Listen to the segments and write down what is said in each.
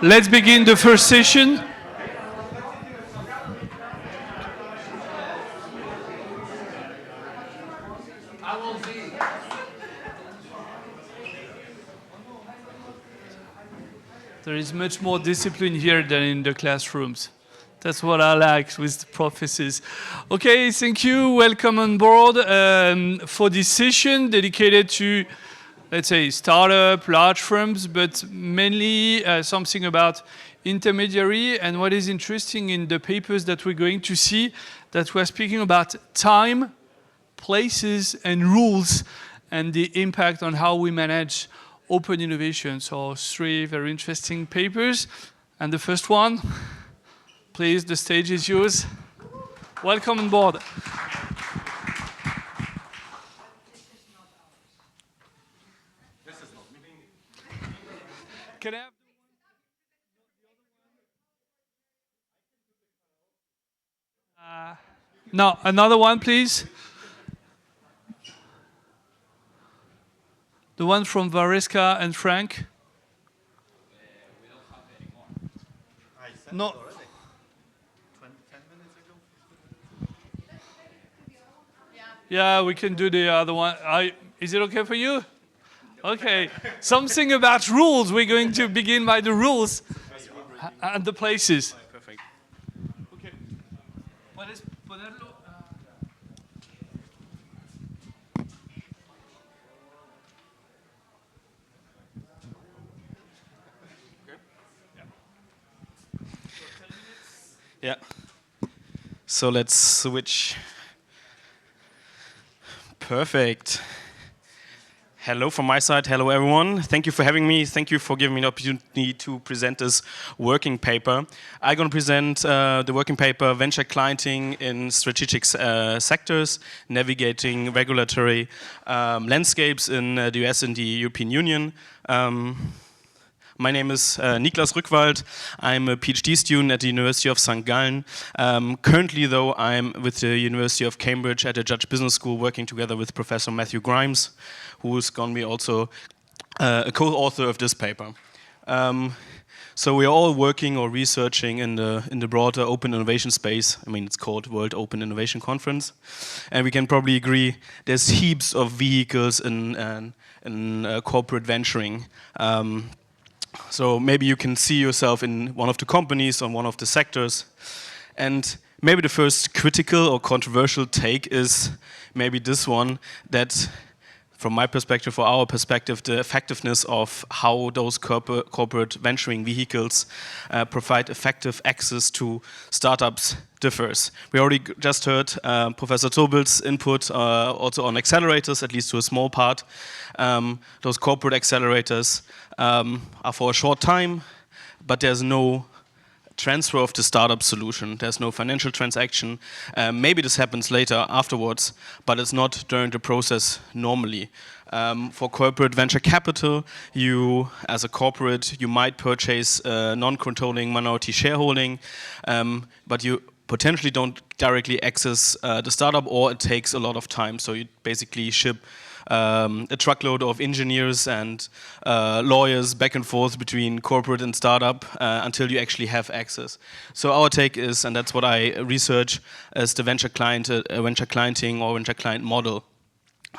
Let's begin the first session. There is much more discipline here than in the classrooms. That's what I like with the professors. Okay, thank you. Welcome on board for this session dedicated to, let's say, startup, large firms, but mainly something about intermediary. And what is interesting in the papers that we're going to see, that we're speaking about time, places, and rules, and the impact on how we manage open innovation. So 3 very interesting papers. And the first one, please, the stage is yours. Welcome on board. Can I have no, another one, please. The one from Vareska and Frank. No. Yeah, we can do the other one. Is it okay for you? Okay. Something about rules. We're going to begin by the rules and the places. Perfect. Okay. Yeah. So let's switch. Perfect. Hello from my side. Hello, everyone. Thank you for having me. Thank you for giving me the opportunity to present this working paper. I'm going to present the working paper, Venture Clienting in Strategic Sectors, Navigating Regulatory Landscapes in the US and the European Union. My name is Niklas Rückwald. I'm a PhD student at the University of St. Gallen. Currently, though, I'm with the University of Cambridge at the Judge Business School, working together with Professor Matthew Grimes, who is going to be also a co-author of this paper. So we are all working or researching in the broader open innovation space. I mean, it's called World Open Innovation Conference, and we can probably agree there's heaps of vehicles in corporate venturing. So maybe you can see yourself in one of the companies or one of the sectors. And maybe the first critical or controversial take is maybe this one, that from my perspective or our perspective, the effectiveness of how those corporate venturing vehicles provide effective access to startups differs. We already just heard Professor Tobel's input also on accelerators, at least to a small part. Those corporate accelerators are for a short time, but there's no transfer of the startup solution. There's no financial transaction. Maybe this happens later afterwards, but it's not during the process normally. For corporate venture capital, you, as a corporate, you might purchase non-controlling minority shareholding, but you potentially don't directly access the startup, or it takes a lot of time. So you basically ship a truckload of engineers and lawyers back and forth between corporate and startup until you actually have access. So our take is, and that's what I research, is the venture clienting or venture client model.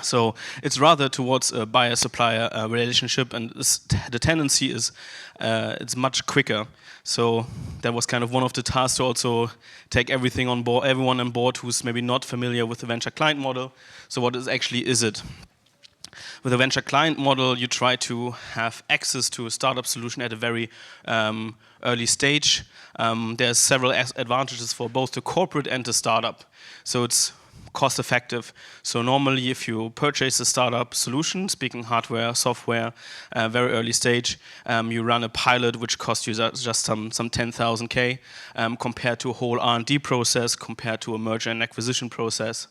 So it's rather towards a buyer-supplier relationship, and the tendency is it's much quicker. So that was kind of one of the tasks, to also take everything on board, everyone on board who's maybe not familiar with the venture client model. So what is it? With a venture client model, you try to have access to a startup solution at a very early stage. There's several advantages for both the corporate and the startup. So it's cost effective. So normally if you purchase a startup solution, speaking hardware, software, very early stage, you run a pilot which costs you just some 10,000 K compared to a whole R&D process, compared to a merger and acquisition process.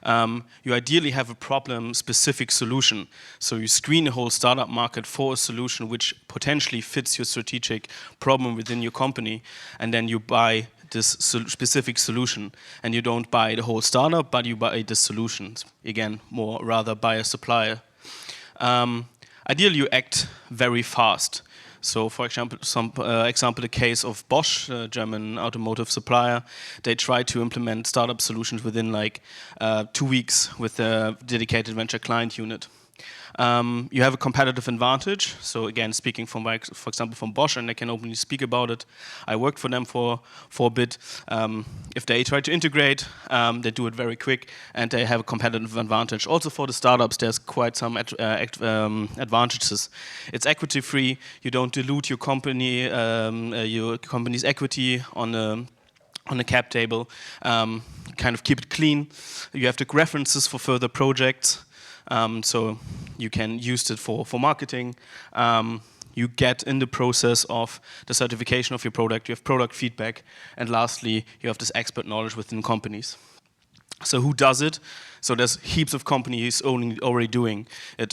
You ideally have a problem-specific solution. So you screen the whole startup market for a solution which potentially fits your strategic problem within your company, and then you buy this specific solution. And you don't buy the whole startup, but you buy the solutions. Again, more rather buy a supplier. Ideally, you act very fast. So, for example, the case of Bosch, a German automotive supplier, they tried to implement startup solutions within like 2 weeks with a dedicated venture client unit. You have a competitive advantage. So again, speaking from, for example, from Bosch, and I can openly speak about it. I worked for them for a bit. If they try to integrate, they do it very quick, and they have a competitive advantage. Also for the startups, there's quite some advantages. It's equity free. You don't dilute your company's equity on a cap table. Kind of keep it clean. You have the references for further projects. So you can use it for marketing. You get in the process of the certification of your product, you have product feedback, and lastly, you have this expert knowledge within companies. So who does it? So there's heaps of companies already doing it.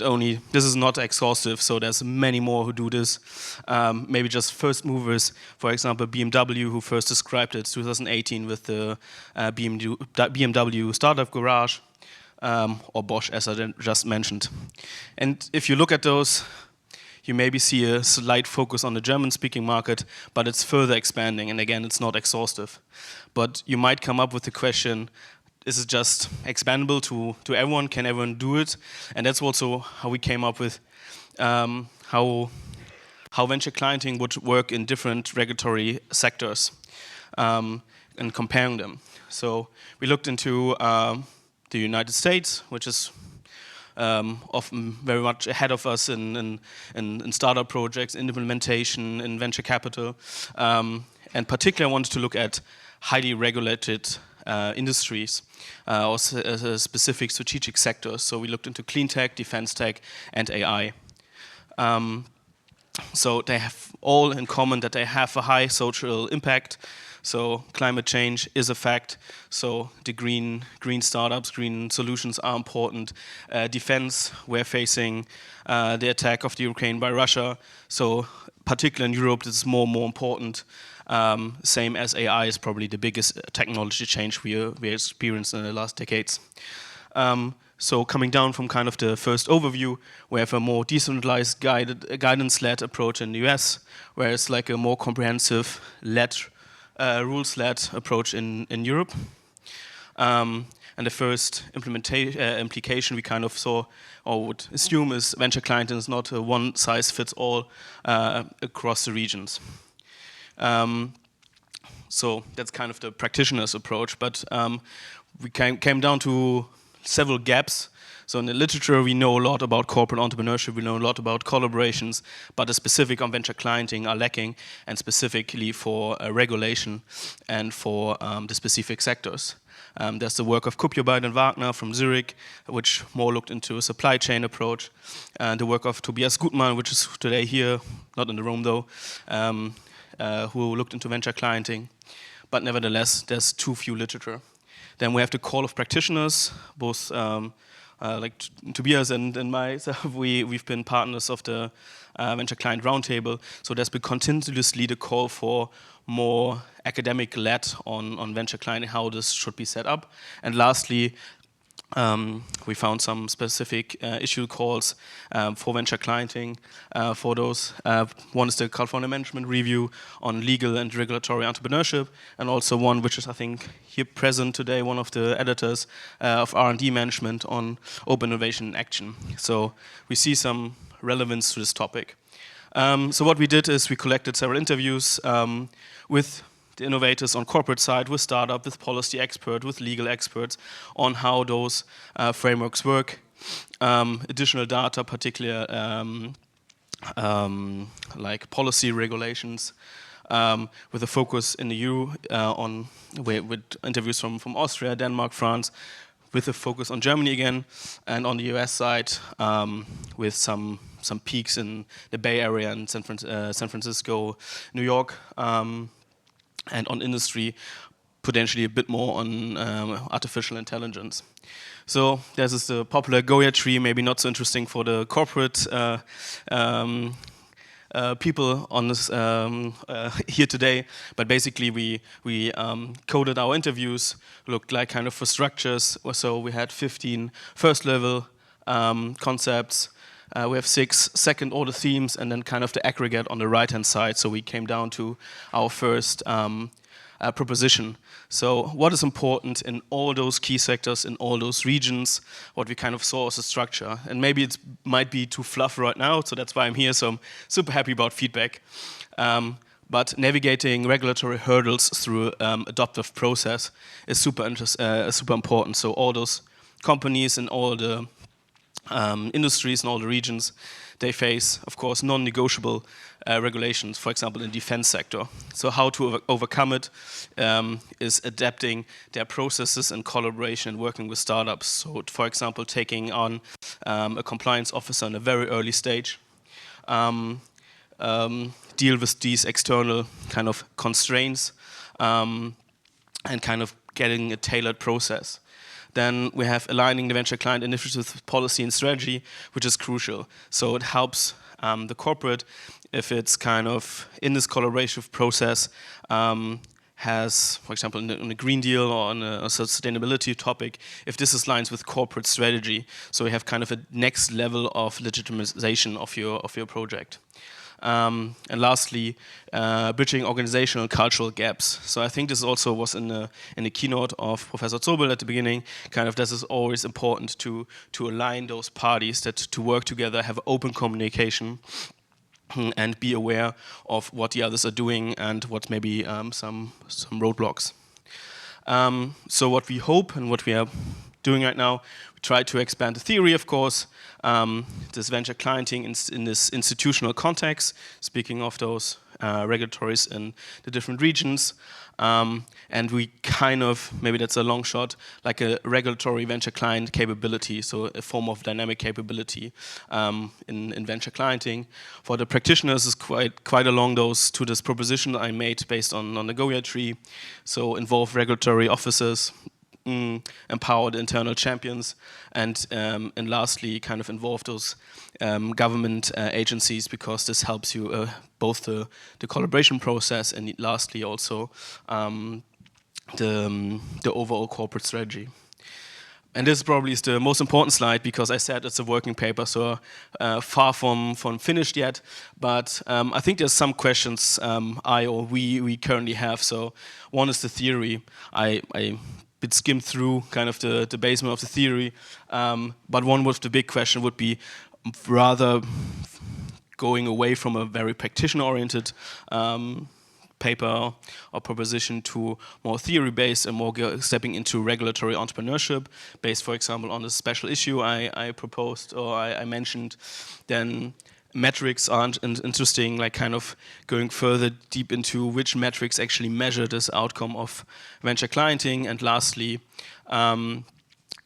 This is not exhaustive, so there's many more who do this. Maybe just first movers, for example, BMW, who first described it 2018 with the BMW Startup Garage. Or Bosch, as I just mentioned. And if you look at those, you maybe see a slight focus on the German-speaking market, but it's further expanding, and again, it's not exhaustive. But you might come up with the question, is it just expandable to everyone? Can everyone do it? And that's also how we came up with how venture clienting would work in different regulatory sectors and comparing them. So we looked into the United States, which is often very much ahead of us in startup projects, in implementation, in venture capital. And particularly I wanted to look at highly regulated industries or specific strategic sectors. So we looked into clean tech, defense tech, and AI. So they have all in common that they have a high social impact. So climate change is a fact. So the green startups, green solutions are important. Defense, we're facing the attack of the Ukraine by Russia. So particularly in Europe, this is more and more important. Same as AI is probably the biggest technology change we experienced in the last decades. So coming down from kind of the first overview, we have a more decentralized guidance-led approach in the US, whereas like a more comprehensive rules-led approach in Europe. And the first implication we kind of saw or would assume is venture clienting is not a one-size-fits-all across the regions. So that's kind of the practitioner's approach, but we came down to several gaps. So in the literature, we know a lot about corporate entrepreneurship, we know a lot about collaborations, but the specific on venture clienting are lacking, and specifically for regulation and for the specific sectors. There's the work of Kupjobeit and Wagner from Zurich, which more looked into a supply chain approach, and the work of Tobias Gutmann, which is today here, not in the room though, who looked into venture clienting. But nevertheless, there's too few literature. Then we have the call of practitioners, both like Tobias and myself, we've been partners of the Venture Client Roundtable, so there's been continuously the call for more academic-led on venture clienting, how this should be set up. And lastly, we found some specific issue calls for venture clienting for those. One is the California Management Review on legal and regulatory entrepreneurship, and also one which is, I think, here present today, one of the editors of R&D management on open innovation in action. So we see some relevance to this topic. So what we did is we collected several interviews with the innovators on corporate side, with startup, with policy expert, with legal experts on how those frameworks work. Additional data, particularly like policy regulations, with a focus in the EU with interviews from Austria, Denmark, France, with a focus on Germany again, and on the US side with some peaks in the Bay Area and San Francisco, New York. And on industry, potentially a bit more on artificial intelligence. So this is the popular Goya tree, maybe not so interesting for the corporate people on this here today, but basically we coded our interviews, looked like kind of for structures. So we had 15 first level concepts, We have 6 second-order themes, and then kind of the aggregate on the right-hand side. So we came down to our first proposition. So what is important in all those key sectors, in all those regions, what we kind of saw as a structure. And maybe it might be too fluff right now, so that's why I'm here. So I'm super happy about feedback. But navigating regulatory hurdles through adoptive process is super important. So all those companies and all the industries and all the regions, they face, of course, non-negotiable regulations, for example, in the defense sector. So how to overcome it is adapting their processes and collaboration and working with startups. So, for example, taking on a compliance officer in a very early stage, deal with these external kind of constraints, and kind of getting a tailored process. Then we have aligning the venture client initiatives with policy and strategy, which is crucial. So it helps the corporate if it's kind of in this collaborative process has, for example, on a Green Deal or on a sustainability topic, if this aligns with corporate strategy. So we have kind of a next level of legitimization of your project. And lastly, bridging organizational and cultural gaps. So I think this also was in the keynote of Professor Zobel at the beginning. Kind of this is always important to align those parties, that to work together, have open communication, and be aware of what the others are doing and what maybe some roadblocks. So what we hope and what we are doing right now, we try to expand the theory, of course, this venture clienting in this institutional context, speaking of those regulatories in the different regions. And we kind of, maybe that's a long shot, like a regulatory venture client capability, so a form of dynamic capability in venture clienting. For the practitioners, is quite along to this proposition I made based on the Goya tree. So involve regulatory officers, empower the internal champions, and lastly, kind of involve those government agencies, because this helps you both the collaboration process and lastly also the overall corporate strategy. And this probably is the most important slide, because I said it's a working paper, so far from finished yet. But I think there's some questions we currently have. So one is the theory. I bit skimmed through kind of the basement of the theory, but one with the big question would be rather going away from a very practitioner-oriented paper or proposition to more theory-based and more stepping into regulatory entrepreneurship based, for example, on the special issue I proposed or I mentioned. Then metrics aren't interesting, like kind of going further deep into which metrics actually measure this outcome of venture clienting. And lastly,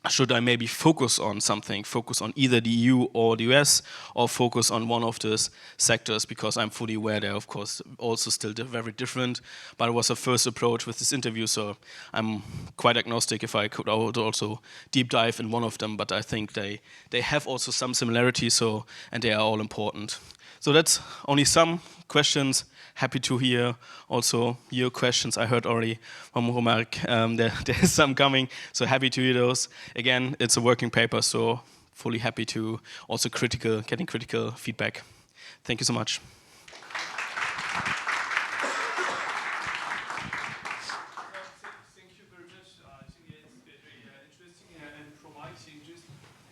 should I maybe focus on something, focus on either the EU or the US, or focus on one of those sectors, because I'm fully aware they're, of course, also still very different. But it was a first approach with this interview, so I'm quite agnostic if I could also deep dive in one of them, but I think they have also some similarities, and they are all important. So that's only some questions. Happy to hear also your questions. I heard already from Romark, there's some coming, so happy to hear those. Again, it's a working paper, so fully happy to also getting critical feedback. Thank you so much. Thank you very much. I think it's very interesting and promising.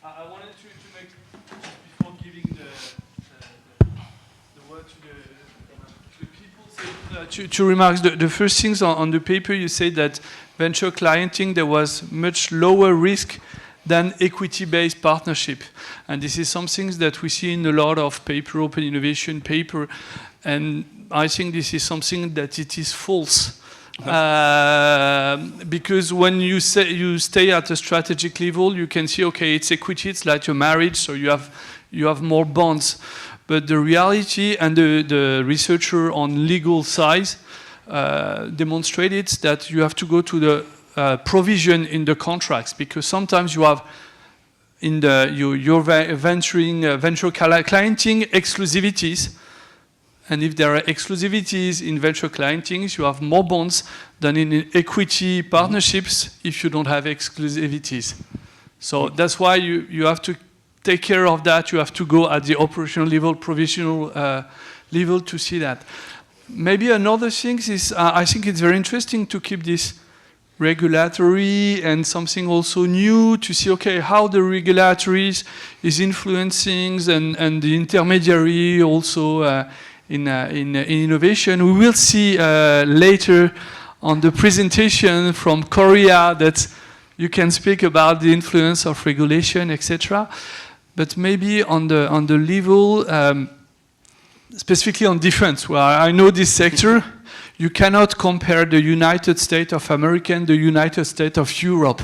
I wanted to make, just before giving the word to the people, two remarks. The first things on the paper, you say that venture clienting, there was much lower risk than equity-based partnership. And this is something that we see in a lot of paper, open innovation paper. And I think this is something that it is false. Because when you stay at a strategic level, you can see, okay, it's equity, it's like a marriage, so you have more bonds. But the reality, and the researcher on legal side demonstrated that you have to go to the provision in the contracts, because sometimes you have in your venture clienting exclusivities, and if there are exclusivities in venture clientings, you have more bonds than in equity partnerships if you don't have exclusivities. So that's why you have to take care of that, you have to go at the operational level, provisional level to see that. Maybe another thing is, I think it's very interesting to keep this regulatory and something also new to see, okay, how the regulatories is influencing and the intermediary also in innovation. We will see later on the presentation from Korea that you can speak about the influence of regulation, etc. But maybe on the level, specifically on defense, where I know this sector, you cannot compare the United States of America and the United States of Europe.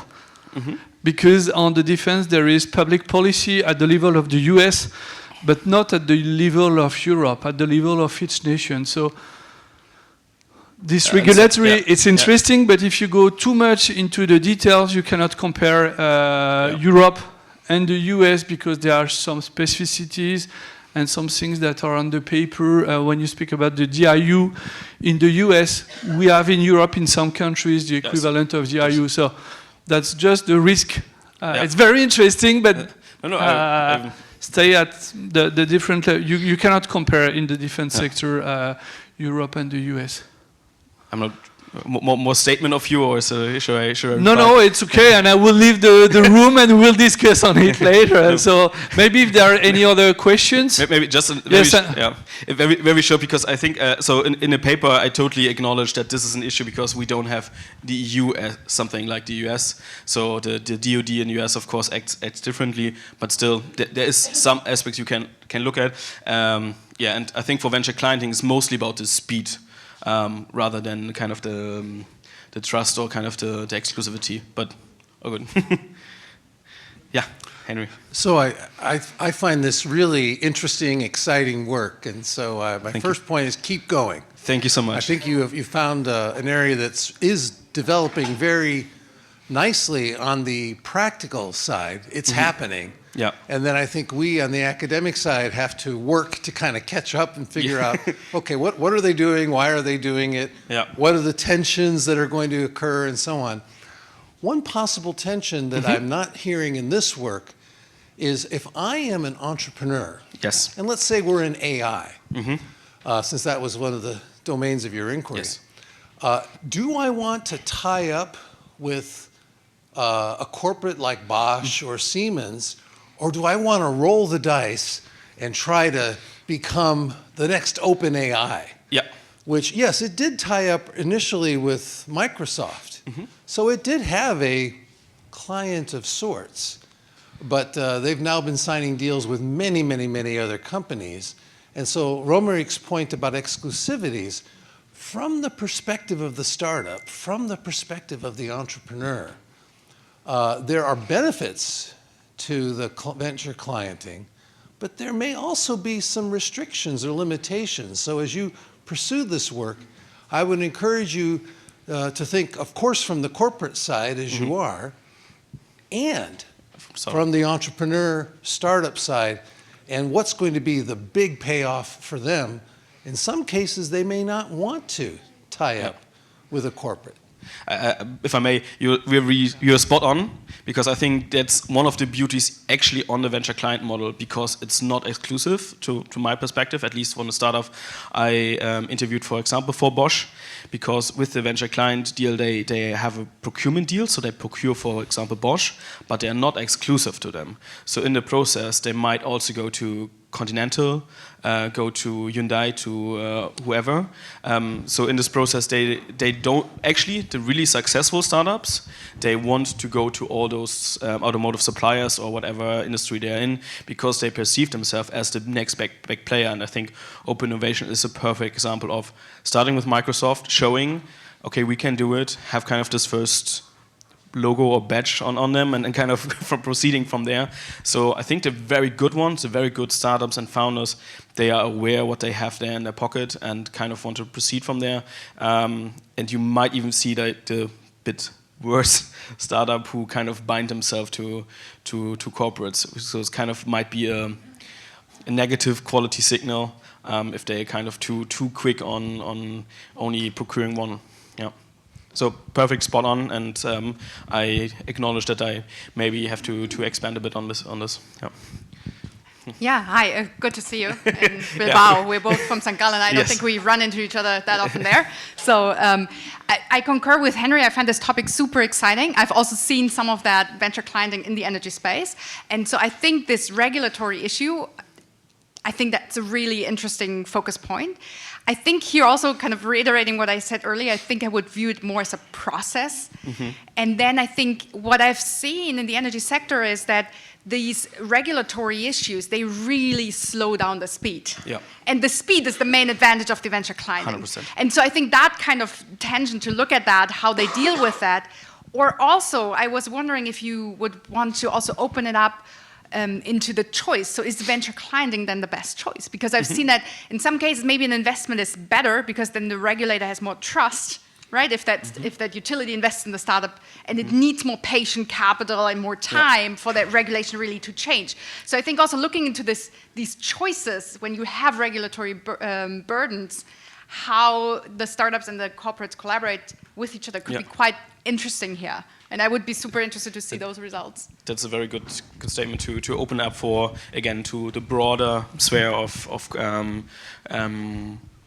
Because on the defense there is public policy at the level of the US, but not at the level of Europe, at the level of each nation. So this regulatory, it's interesting, but if you go too much into the details, you cannot compare Europe and the US because there are some specificities and some things that are on the paper. When you speak about the DIU in the US, we have in Europe, in some countries, the equivalent of DIU. So that's just the risk. It's very interesting, but stay at the different level. You cannot compare in the defense sector Europe and the US. I'm not more statement of you, or should I? No, it's okay, and I will leave the room and we'll discuss on it later. So maybe if there are any other questions. Maybe just very short, because I think so. In the paper, I totally acknowledge that this is an issue because we don't have the EU as something like the US. So the DoD in the US, of course, acts differently, but still there is some aspects you can look at. And I think for venture clienting, it's mostly about the speed. Rather than kind of the trust or kind of the exclusivity, but good. Yeah, Henry. So I find this really interesting, exciting work, and so my first point is keep going. Thank you so much. I think you found an area that is developing very nicely on the practical side. It's happening. Yeah. And then I think we on the academic side have to work to kind of catch up and figure out, okay, what are they doing? Why are they doing it? Yeah. What are the tensions that are going to occur and so on? One possible tension that I'm not hearing in this work is if I am an entrepreneur, yes, and let's say we're in AI, since that was one of the domains of your inquiry, yes. Do I want to tie up with a corporate like Bosch or Siemens, or do I want to roll the dice and try to become the next OpenAI? Yeah. Which, yes, it did tie up initially with Microsoft. So it did have a client of sorts. But they've now been signing deals with many, many, many other companies. And so Romerik's point about exclusivities, from the perspective of the startup, from the perspective of the entrepreneur, there are benefits to the venture clienting, but there may also be some restrictions or limitations. So as you pursue this work, I would encourage you to think, of course, from the corporate side, as you are, and from the entrepreneur startup side, and what's going to be the big payoff for them. In some cases, they may not want to tie up with a corporate. If I may, you're spot on, because I think that's one of the beauties actually on the venture client model, because it's not exclusive to my perspective, at least from the startup I interviewed, for example, for Bosch, because with the venture client deal, they have a procurement deal, so they procure, for example, Bosch, but they are not exclusive to them. So in the process, they might also go to Continental, go to Hyundai, to whoever. So in this process, they don't actually, the really successful startups, they want to go to all those automotive suppliers or whatever industry they're in, because they perceive themselves as the next big player. And I think Open Innovation is a perfect example of starting with Microsoft, showing, okay, we can do it, have kind of this first logo or badge on them, and kind of from proceeding from there. So I think the very good ones, the very good startups and founders, they are aware what they have there in their pocket and kind of want to proceed from there. And you might even see the bit worse startup who kind of bind themselves to corporates. So it kind of might be a negative quality signal if they're kind of too quick on only procuring one. Yeah. So perfect, spot on, and I acknowledge that I maybe have to expand a bit on this. Yeah. Yeah, hi, good to see you in Bilbao. We're both from St. Gallen. I don't think we run into each other that often there. So I concur with Henry. I find this topic super exciting. I've also seen some of that venture clienting in the energy space. And so I think this regulatory issue, I think that's a really interesting focus point. I think here also kind of reiterating what I said earlier, I think I would view it more as a process. And then I think what I've seen in the energy sector is that these regulatory issues, they really slow down the speed. Yeah. And the speed is the main advantage of the venture clienting. 100%. And so I think that kind of tension to look at that, how they deal with that, or also I was wondering if you would want to also open it up into the choice. So is venture clienting then the best choice? Because I've seen that in some cases maybe an investment is better because then the regulator has more trust, right? If that utility invests in the startup and it needs more patient capital and more time for that regulation really to change. So I think also looking into these choices when you have regulatory burdens, how the startups and the corporates collaborate with each other could be quite interesting here. And I would be super interested to see those results. That's a very good statement to open up for, again, to the broader sphere of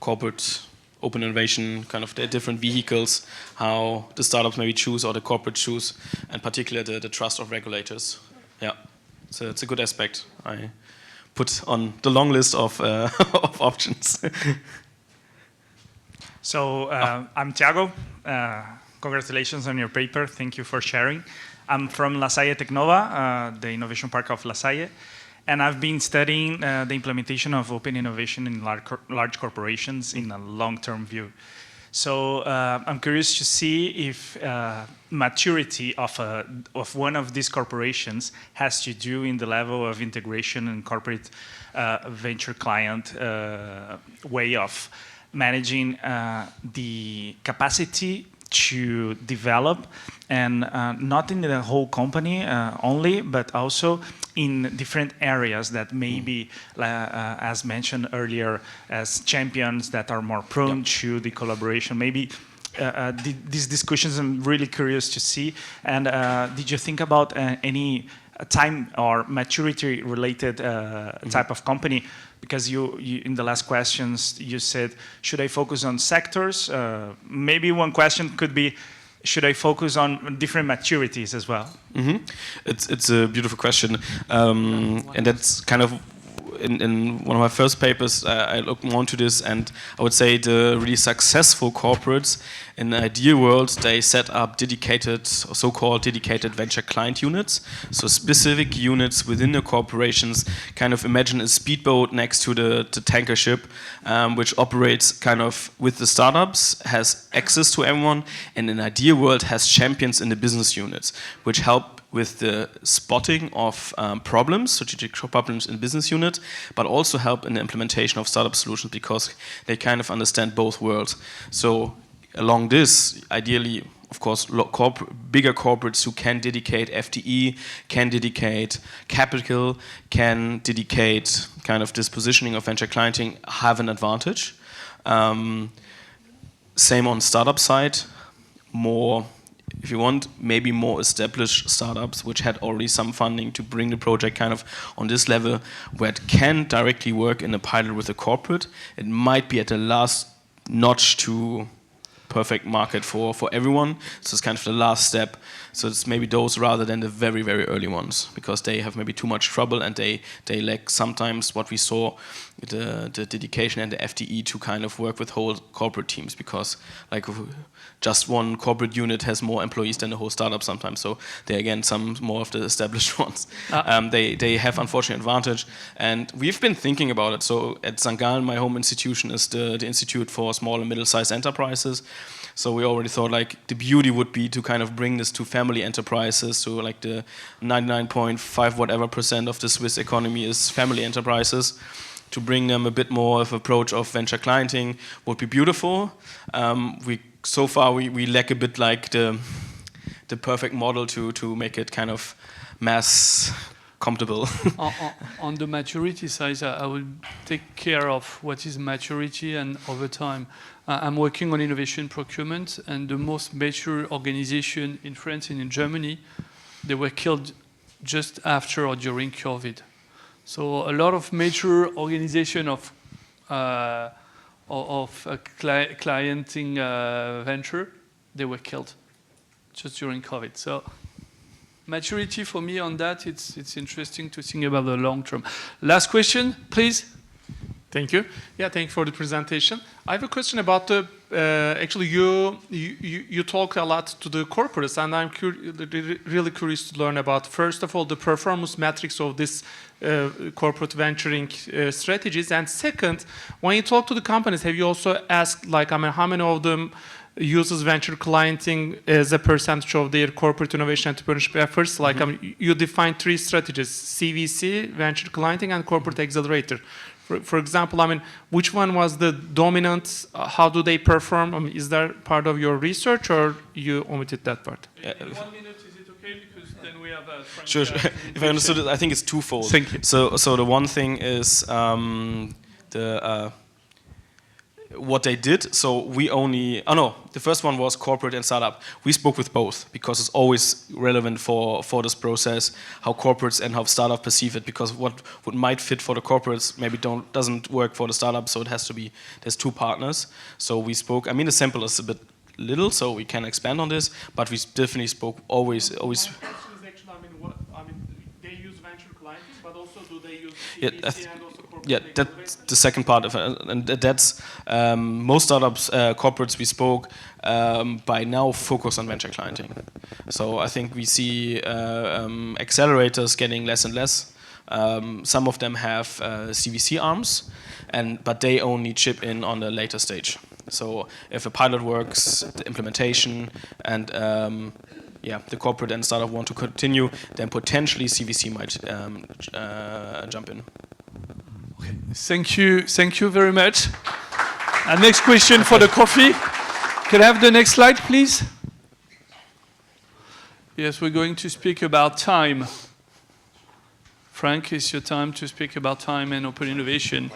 corporate open innovation, kind of the different vehicles, how the startups maybe choose or the corporate choose, and particularly the trust of regulators. Yeah, so it's a good aspect I put on the long list of, of options. So I'm Thiago. Congratulations on your paper. Thank you for sharing. I'm from La Salle Tecnova, the innovation park of La Salle. And I've been studying the implementation of open innovation in large corporations in a long-term view. So I'm curious to see if maturity of one of these corporations has to do in the level of integration and corporate venture client way of managing the capacity to develop, and not in the whole company only, but also in different areas that may be, as mentioned earlier, as champions that are more prone to the collaboration. Maybe these discussions I'm really curious to see. And did you think about any time or maturity related type of company? Because you, in the last questions, you said, should I focus on sectors? Maybe one question could be, should I focus on different maturities as well? It's a beautiful question. And that's kind of, in one of my first papers, I looked more into this, and I would say the really successful corporates in the ideal world, they set up dedicated, or so-called dedicated venture client units. So specific units within the corporations, kind of imagine a speedboat next to the tanker ship, which operates kind of with the startups, has access to everyone, and in an ideal world has champions in the business units, which help with the spotting of problems, strategic problems in business unit, but also help in the implementation of startup solutions because they kind of understand both worlds. So along this, ideally, of course, bigger corporates who can dedicate FTE, can dedicate capital, can dedicate kind of this positioning of venture clienting have an advantage. Same on startup side, more, if you want, maybe more established startups which had already some funding to bring the project kind of on this level where it can directly work in a pilot with a corporate. It might be at the last notch to perfect market for everyone. So it's kind of the last step. So it's maybe those rather than the very, very early ones because they have maybe too much trouble and they lack sometimes what we saw, the dedication and the FTE to kind of work with whole corporate teams because like just one corporate unit has more employees than the whole startup sometimes. So they again some more of the established ones. They have unfortunate advantage, and we've been thinking about it. So at St. Gallen, my home institution is the Institute for Small and Middle-Sized Enterprises. So we already thought like the beauty would be to kind of bring this to family enterprises. So like the 99.5 whatever % of the Swiss economy is family enterprises. To bring them a bit more of approach of venture clienting would be beautiful. So far we lack a bit like the perfect model to make it kind of mass comfortable. On the maturity side, I will take care of what is maturity and over time. I'm working on innovation procurement, and the most mature organization in France and in Germany, they were killed just after or during COVID. So a lot of major organization of clienting venture, they were killed just during COVID. So maturity for me on that, it's interesting to think about the long term. Last question, please. Thank you. Yeah, thank you for the presentation. I have a question about the, actually you talk a lot to the corporates, and I'm really curious to learn about, first of all, the performance metrics of this corporate venturing strategies, and second, when you talk to the companies, have you also asked, like, I mean, how many of them uses venture clienting as a percentage of their corporate innovation entrepreneurship efforts? Like, I mean, you define 3 strategies: CVC, venture clienting, and corporate accelerator. For example, I mean, which one was the dominant? How do they perform? I mean, is that part of your research, or you omitted that part? In 1 minute, is it okay? Because then we have a Sure. If I understood it, I think it's twofold. Thank you. So the one thing is what they did. So we only, the first one was corporate and startup. We spoke with both because it's always relevant for this process, how corporates and how startup perceive it, because what might fit for the corporates maybe doesn't work for the startup. So it has to be, there's 2 partners. So we spoke, I mean, the sample is a bit little, so we can expand on this, but we definitely spoke always. My question is actually, I mean, they use venture clienting, but also do they use CVC and also corporate? Yeah, that's the second part of it, and that's most startups, corporates we spoke by now focus on venture clienting. So I think we see accelerators getting less and less. Some of them have CVC arms, but they only chip in on the later stage. So if a pilot works, the implementation, and the corporate and startup want to continue, then potentially CVC might jump in. Okay. Thank you very much. And next question for the coffee. Can I have the next slide, please? Yes, we're going to speak about time. Frank, it's your time to speak about time and open innovation.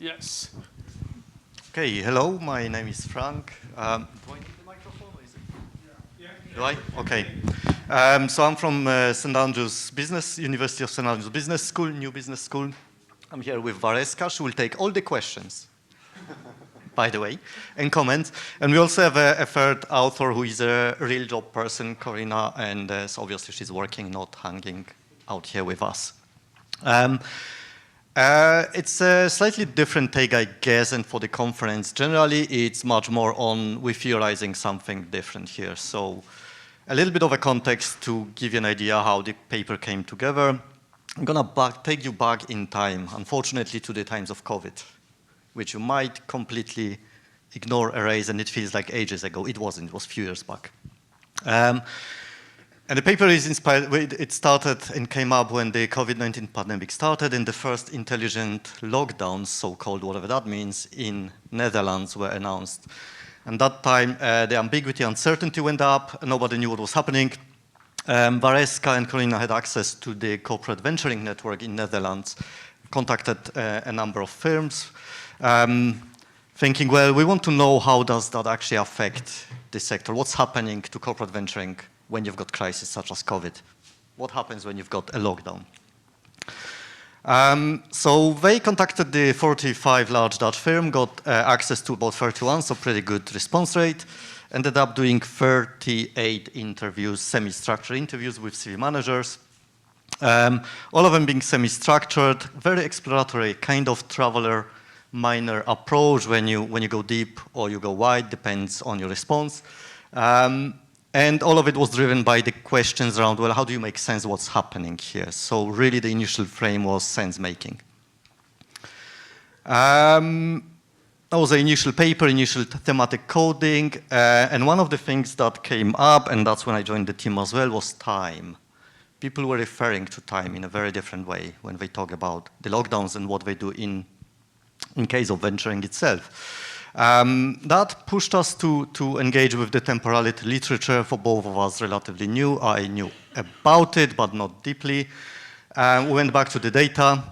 Yes. Okay, hello, my name is Frank. Do I need the microphone, or is it? Yeah. Do I? Okay. So I'm from St. Andrews University of St. Andrews Business School, new business school. I'm here with Vareska. She will take all the questions, by the way, and comments. And we also have a third author who is a real job person, Corinna, and so obviously she's working, not hanging out here with us. It's a slightly different take, I guess, and for the conference. Generally, it's much more on we theorizing something different here. So a little bit of a context to give you an idea how the paper came together. I'm going to take you back in time, unfortunately, to the times of COVID, which you might completely ignore, erase, and it feels like ages ago. It wasn't. It was a few years back. And the paper is inspired, it started and came up when the COVID-19 pandemic started, and the first intelligent lockdowns, so-called, whatever that means, in Netherlands were announced. And that time, the ambiguity, uncertainty went up, nobody knew what was happening. Vareska and Corinna had access to the corporate venturing network in Netherlands, contacted a number of firms, thinking, well, we want to know how does that actually affect the sector, what's happening to corporate venturing when you've got crises such as COVID? What happens when you've got a lockdown? So they contacted the 45 large Dutch firm, got access to about 31, so pretty good response rate, ended up doing 38 interviews, semi-structured interviews with CV managers, all of them being semi-structured, very exploratory, kind of traveler minor approach when you go deep or you go wide, depends on your response. And all of it was driven by the questions around, well, how do you make sense of what's happening here? So really the initial frame was sense-making. That was the initial paper, initial thematic coding, and one of the things that came up, and that's when I joined the team as well, was time. People were referring to time in a very different way when they talk about the lockdowns and what they do in case of venturing itself. That pushed us to engage with the temporality literature. For both of us, relatively new. I knew about it, but not deeply. We went back to the data,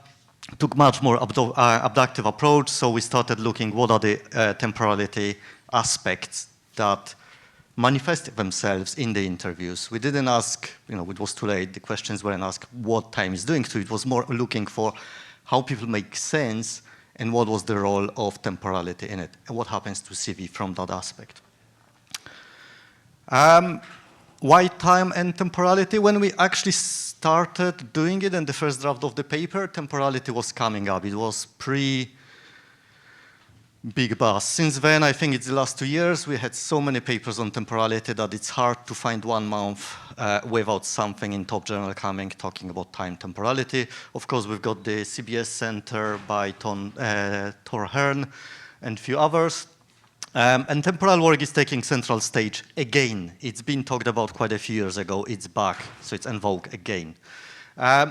took much more abductive approach, so we started looking what are the temporality aspects that manifest themselves in the interviews. We didn't ask, it was too late, the questions weren't asked what time is doing to it. It was more looking for how people make sense and what was the role of temporality in it, and what happens to CV from that aspect. Why time and temporality? When we actually started doing it in the first draft of the paper, temporality was coming up. It was pre-big buzz. Since then, I think it's the last 2 years, we had so many papers on temporality that it's hard to find 1 month without something in top journal coming talking about time temporality. Of course, we've got the CBS Center by Thor Hearn and a few others. And temporal work is taking central stage again. It's been talked about quite a few years ago. It's back, so it's en vogue again.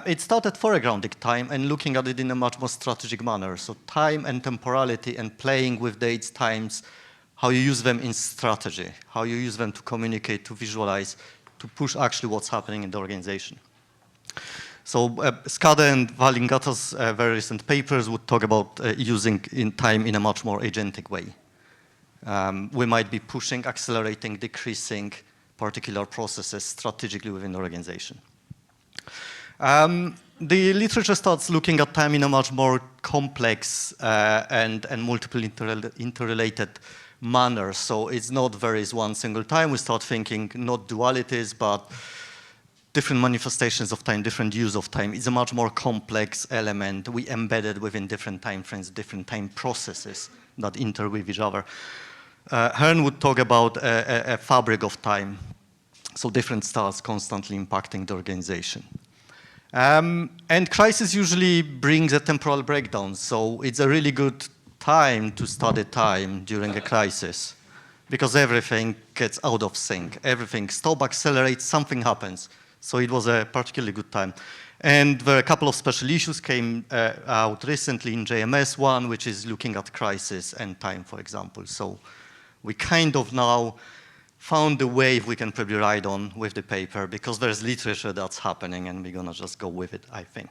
It started foregrounding time and looking at it in a much more strategic manner. So time and temporality and playing with dates, times, how you use them in strategy, how you use them to communicate, to visualize, to push actually what's happening in the organization. So Skade and Valingata's very recent papers would talk about using time in a much more agentic way. We might be pushing, accelerating, decreasing particular processes strategically within the organization. The literature starts looking at time in a much more complex and multiple interrelated manner. So it's not there is one single time. We start thinking not dualities, but different manifestations of time, different use of time. It's a much more complex element. We embedded within different time frames, different time processes that interweave each other. Hearn would talk about a fabric of time, so different styles constantly impacting the organization. And crisis usually brings a temporal breakdown, so it's a really good time to study time during a crisis, because everything gets out of sync. Everything stops, accelerates, something happens. So it was a particularly good time. And there are a couple of special issues came out recently in JMS, one which is looking at crisis and time, for example. So we kind of now found the wave we can probably ride on with the paper, because there's literature that's happening and we're gonna just go with it, I think.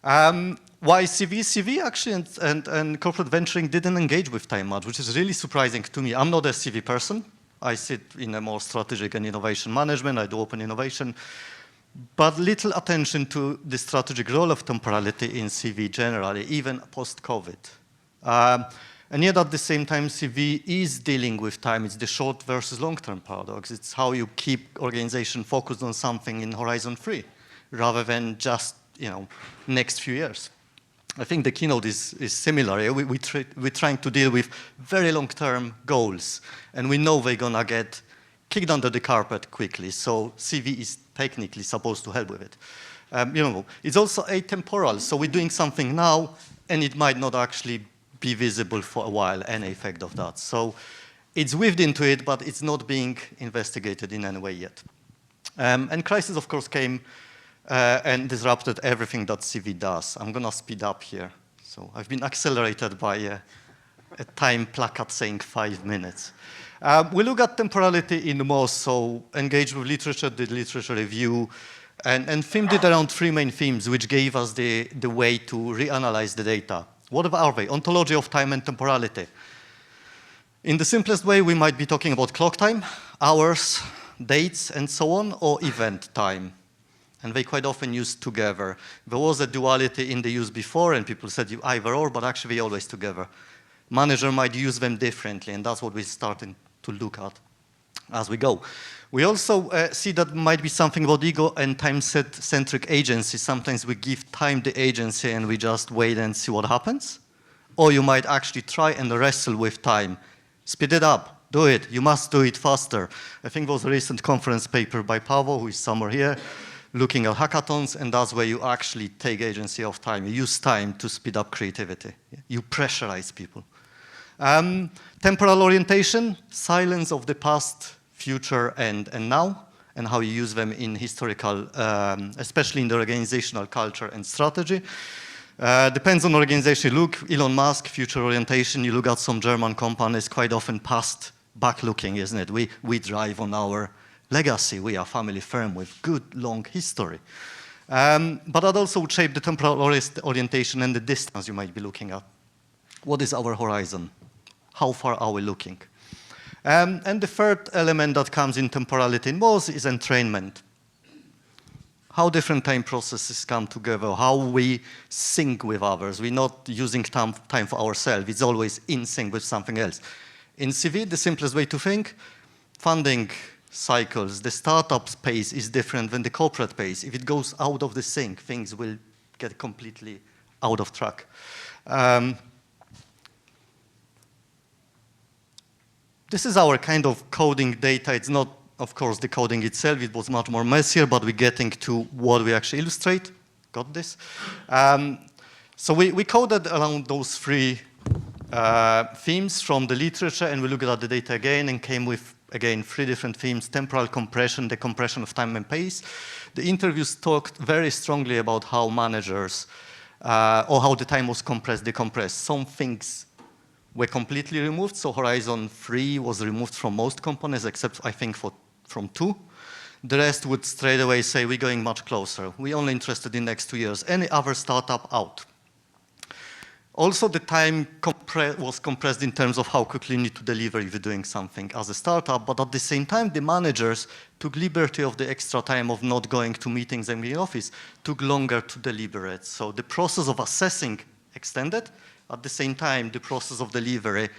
Why CV? CV actually and corporate venturing didn't engage with time much, which is really surprising to me. I'm not a CV person. I sit in a more strategic and innovation management. I do open innovation. But little attention to the strategic role of temporality in CV generally, even post-COVID. And yet at the same time, CV is dealing with time. It's the short versus long-term paradox. It's how you keep organization focused on something in horizon 3, rather than just, next few years. I think the keynote is similar. We're trying to deal with very long-term goals, and we know they're gonna get kicked under the carpet quickly, so CV is technically supposed to help with it. It's also atemporal, so we're doing something now, and it might not actually be visible for a while, any effect of that. So it's weaved into it, but it's not being investigated in any way yet. And crisis, of course, came and disrupted everything that CV does. I'm gonna speed up here. So I've been accelerated by a time placard saying 5 minutes. We look at temporality in the most, so engaged with literature, did literature review, and themed it around 3 main themes, which gave us the way to reanalyze the data. What are they? Ontology of time and temporality. In the simplest way, we might be talking about clock time, hours, dates, and so on, or event time. And they quite often used together. There was a duality in the use before, and people said you either or, but actually they're always together. Manager might use them differently, and that's what we're starting to look at as we go. We also see that might be something about ego and time-centric agency. Sometimes we give time the agency and we just wait and see what happens. Or you might actually try and wrestle with time. Speed it up, do it, you must do it faster. I think there was a recent conference paper by Pavel, who is somewhere here, looking at hackathons, and that's where you actually take agency of time. You use time to speed up creativity. You pressurize people. Temporal orientation, silence of the past, future, and now, and how you use them in historical, especially in the organizational culture and strategy. Depends on organization. You look, Elon Musk, future orientation, you look at some German companies, quite often past back-looking, isn't it? We drive on our legacy. We are a family firm with good, long history. But that also would shape the temporal orientation and the distance you might be looking at. What is our horizon? How far are we looking? And the third element that comes in temporality in both is entrainment. How different time processes come together, how we sync with others. We're not using time for ourselves. It's always in sync with something else. In CV, the simplest way to think, funding cycles, the startup pace is different than the corporate pace. If it goes out of the sync, things will get completely out of track. This is our kind of coding data. It's not, of course, the coding itself. It was much more messier, but we're getting to what we actually illustrate. Got this? So we coded around those three themes from the literature, and we looked at the data again and came with, again, three different themes: temporal compression, the compression of time and pace. The interviews talked very strongly about how managers, or how the time was compressed, decompressed. Some things were completely removed, so Horizon 3 was removed from most companies, except I think from 2. The rest would straight away say, we're going much closer. We're only interested in next 2 years. Any other startup, out. Also, the time was compressed in terms of how quickly you need to deliver if you're doing something as a startup, but at the same time, the managers took liberty of the extra time of not going to meetings and in the office, took longer to deliberate. So the process of assessing extended. At the same time, the process of delivery,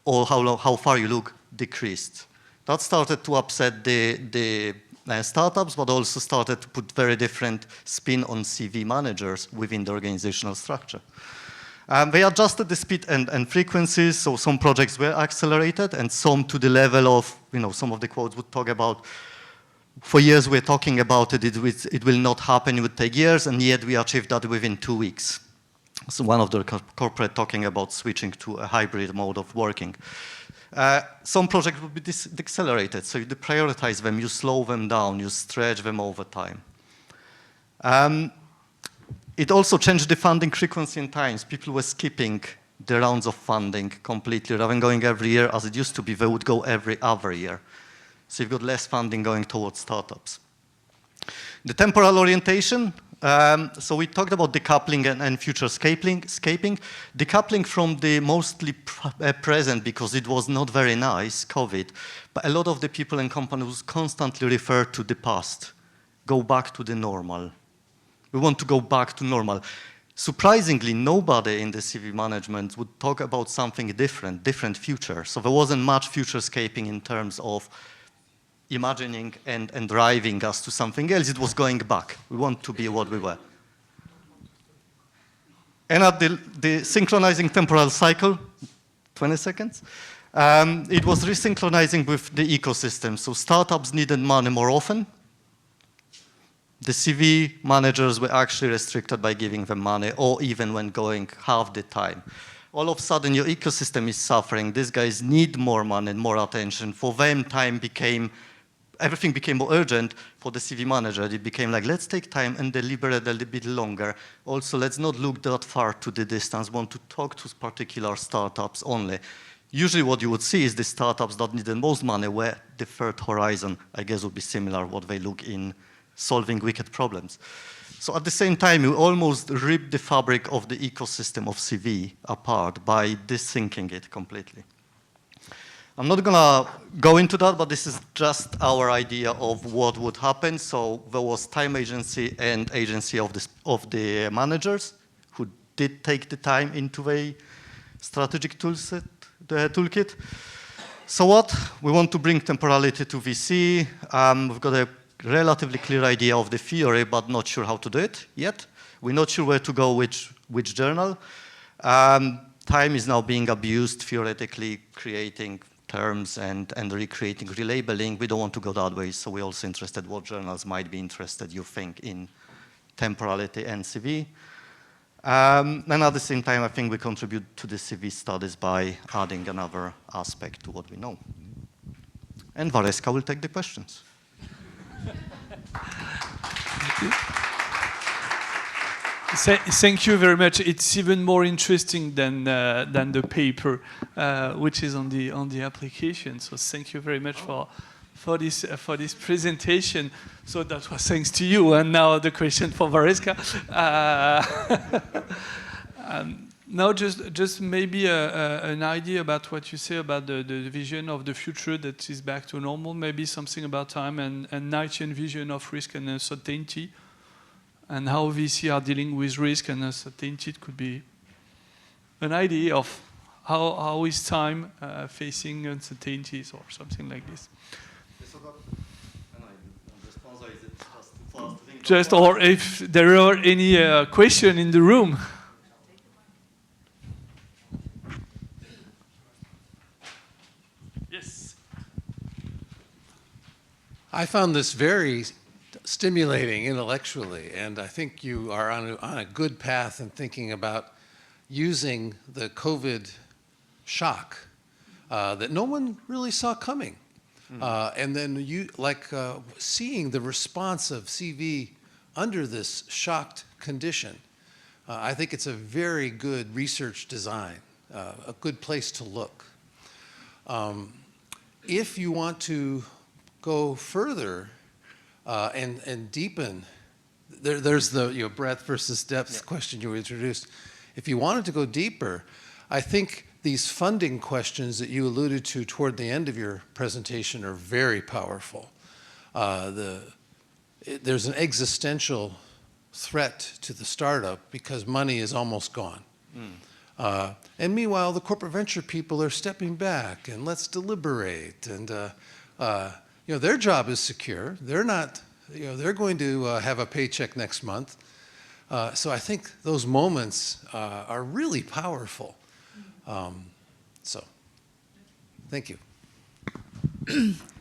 or how far you look, decreased. That started to upset the startups, but also started to put very different spin on CV managers within the organizational structure. They adjusted the speed and frequencies, so some projects were accelerated, and some to the level of, some of the quotes would talk about, for years we're talking about it, it will not happen, it would take years, and yet we achieved that within 2 weeks. So one of the corporate talking about switching to a hybrid mode of working. Some projects would be decelerated, so you deprioritize them, you slow them down, you stretch them over time. It also changed the funding frequency and times. People were skipping the rounds of funding completely, rather than going every year as it used to be, they would go every other year. So you've got less funding going towards startups. The temporal orientation, so we talked about decoupling and future scaping. Decoupling from the mostly present, because it was not very nice, COVID, but a lot of the people and companies constantly refer to the past. Go back to the normal. We want to go back to normal. Surprisingly, nobody in the CV management would talk about something different future. So there wasn't much futurescaping in terms of imagining and driving us to something else. It was going back. We want to be what we were. And at the synchronizing temporal cycle, 20 seconds, it was resynchronizing with the ecosystem. So startups needed money more often. The CV managers were actually restricted by giving them money, or even when going half the time. All of a sudden, your ecosystem is suffering. These guys need more money, more attention. For them, everything became more urgent. For the CV manager, it became like, let's take time and deliberate a little bit longer. Also, let's not look that far to the distance. We want to talk to particular startups only. Usually what you would see is the startups that need the most money, where the third horizon, I guess, would be similar, what they look in solving wicked problems. So at the same time, you almost rip the fabric of the ecosystem of CV apart by desyncing it completely. I'm not going to go into that, but this is just our idea of what would happen. So there was time agency and agency of the managers who did take the time into a strategic toolkit. So what? We want to bring temporality to VC. We've got a relatively clear idea of the theory, but not sure how to do it yet. We're not sure where to go, which journal. Time is now being abused, theoretically creating terms and recreating, relabeling. We don't want to go that way, so we're also interested what journals might be interested, you think, in temporality and CV. And at the same time, I think we contribute to the CV studies by adding another aspect to what we know. And Vareska will take the questions. Thank you very much. It's even more interesting than the paper, which is on the application. So thank you very much for this presentation. So that was thanks to you. And now the question for Vareska. Now just maybe an idea about what you say about the vision of the future that is back to normal. Maybe something about time and Nietzschean vision of risk and uncertainty. And how VC are dealing with risk and uncertainty. It could be an idea of how is time facing uncertainties or something like this. Just or if there are any question in the room. Yes. I found this very stimulating intellectually, and I think you are on a good path in thinking about using the COVID shock that no one really saw coming. And then seeing the response of CV under this shocked condition. I think it's a very good research design, a good place to look. If you want to go further and deepen, there's the breadth versus depth question you introduced. If you wanted to go deeper, I think these funding questions that you alluded to toward the end of your presentation are very powerful. There's an existential threat to the startup because money is almost gone. And meanwhile, the corporate venture people are stepping back and let's deliberate. And their job is secure. They're not, they're going to have a paycheck next month. So I think those moments are really powerful. So, thank you.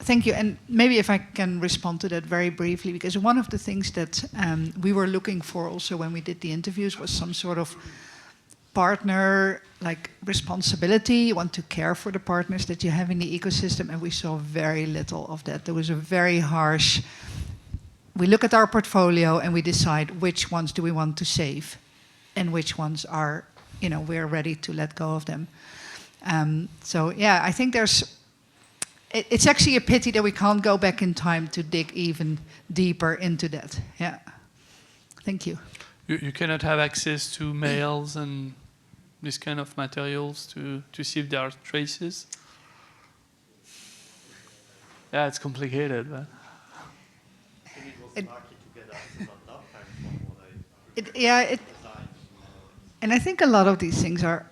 Thank you. And maybe if I can respond to that very briefly, because one of the things that we were looking for also when we did the interviews was some sort of partner responsibility. You want to care for the partners that you have in the ecosystem, and we saw very little of that. There was a very harsh, we look at our portfolio and we decide which ones do we want to save and which ones are, we're ready to let go of them. So yeah, I think it's actually a pity that we can't go back in time to dig even deeper into that. Yeah, thank you. You cannot have access to mails and this kind of materials to see if there are traces. Yeah, it's complicated, but. And I think a lot of these things are,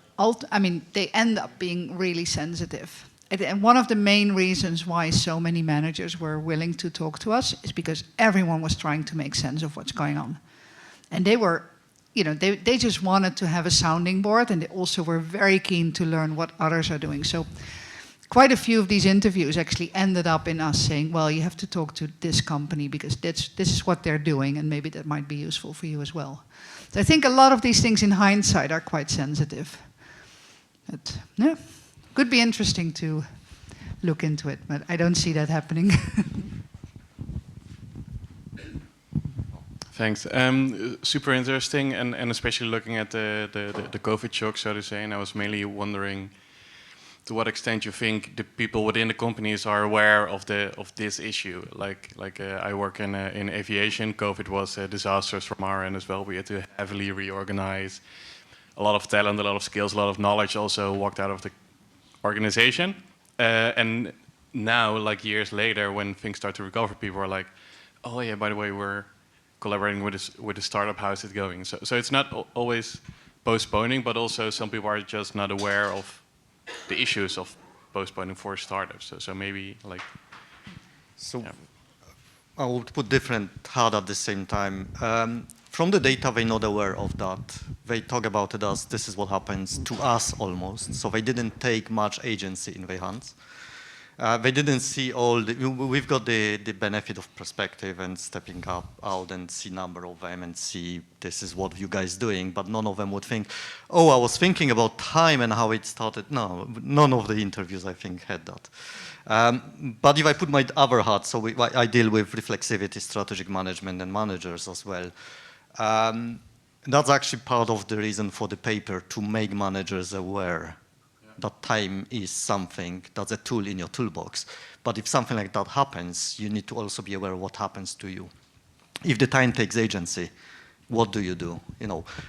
they end up being really sensitive. And one of the main reasons why so many managers were willing to talk to us is because everyone was trying to make sense of what's going on. And they were, they just wanted to have a sounding board, and they also were very keen to learn what others are doing. So quite a few of these interviews actually ended up in us saying, well, you have to talk to this company because this is what they're doing, and maybe that might be useful for you as well. So I think a lot of these things in hindsight are quite sensitive. But yeah, could be interesting to look into it, but I don't see that happening. Thanks. Super interesting, and especially looking at the COVID shock, so to say. And I was mainly wondering to what extent you think the people within the companies are aware of this issue. Like I work in aviation. COVID was disastrous from our end as well. We had to heavily reorganize. A lot of talent, a lot of skills, a lot of knowledge also walked out of the organization. And now, years later, when things start to recover, people are like, "Oh yeah, by the way, we're collaborating with a startup. How is it going?" So it's not always postponing, but also some people are just not aware of the issues of postponing for startups. So maybe Yeah. I would put different hard at the same time. From the data, they're not aware of that. They talk about it as this is what happens to us almost. So they didn't take much agency in their hands. They didn't see we've got the benefit of perspective and stepping out and see number of them and see this is what you guys doing, but none of them would think, oh, I was thinking about time and how it started. No, none of the interviews I think had that. But if I put my other hat, so I deal with reflexivity, strategic management and managers as well. That's actually part of the reason for the paper, to make managers aware that time is something, that's a tool in your toolbox. But if something like that happens, you need to also be aware of what happens to you. If the time takes agency, what do you do?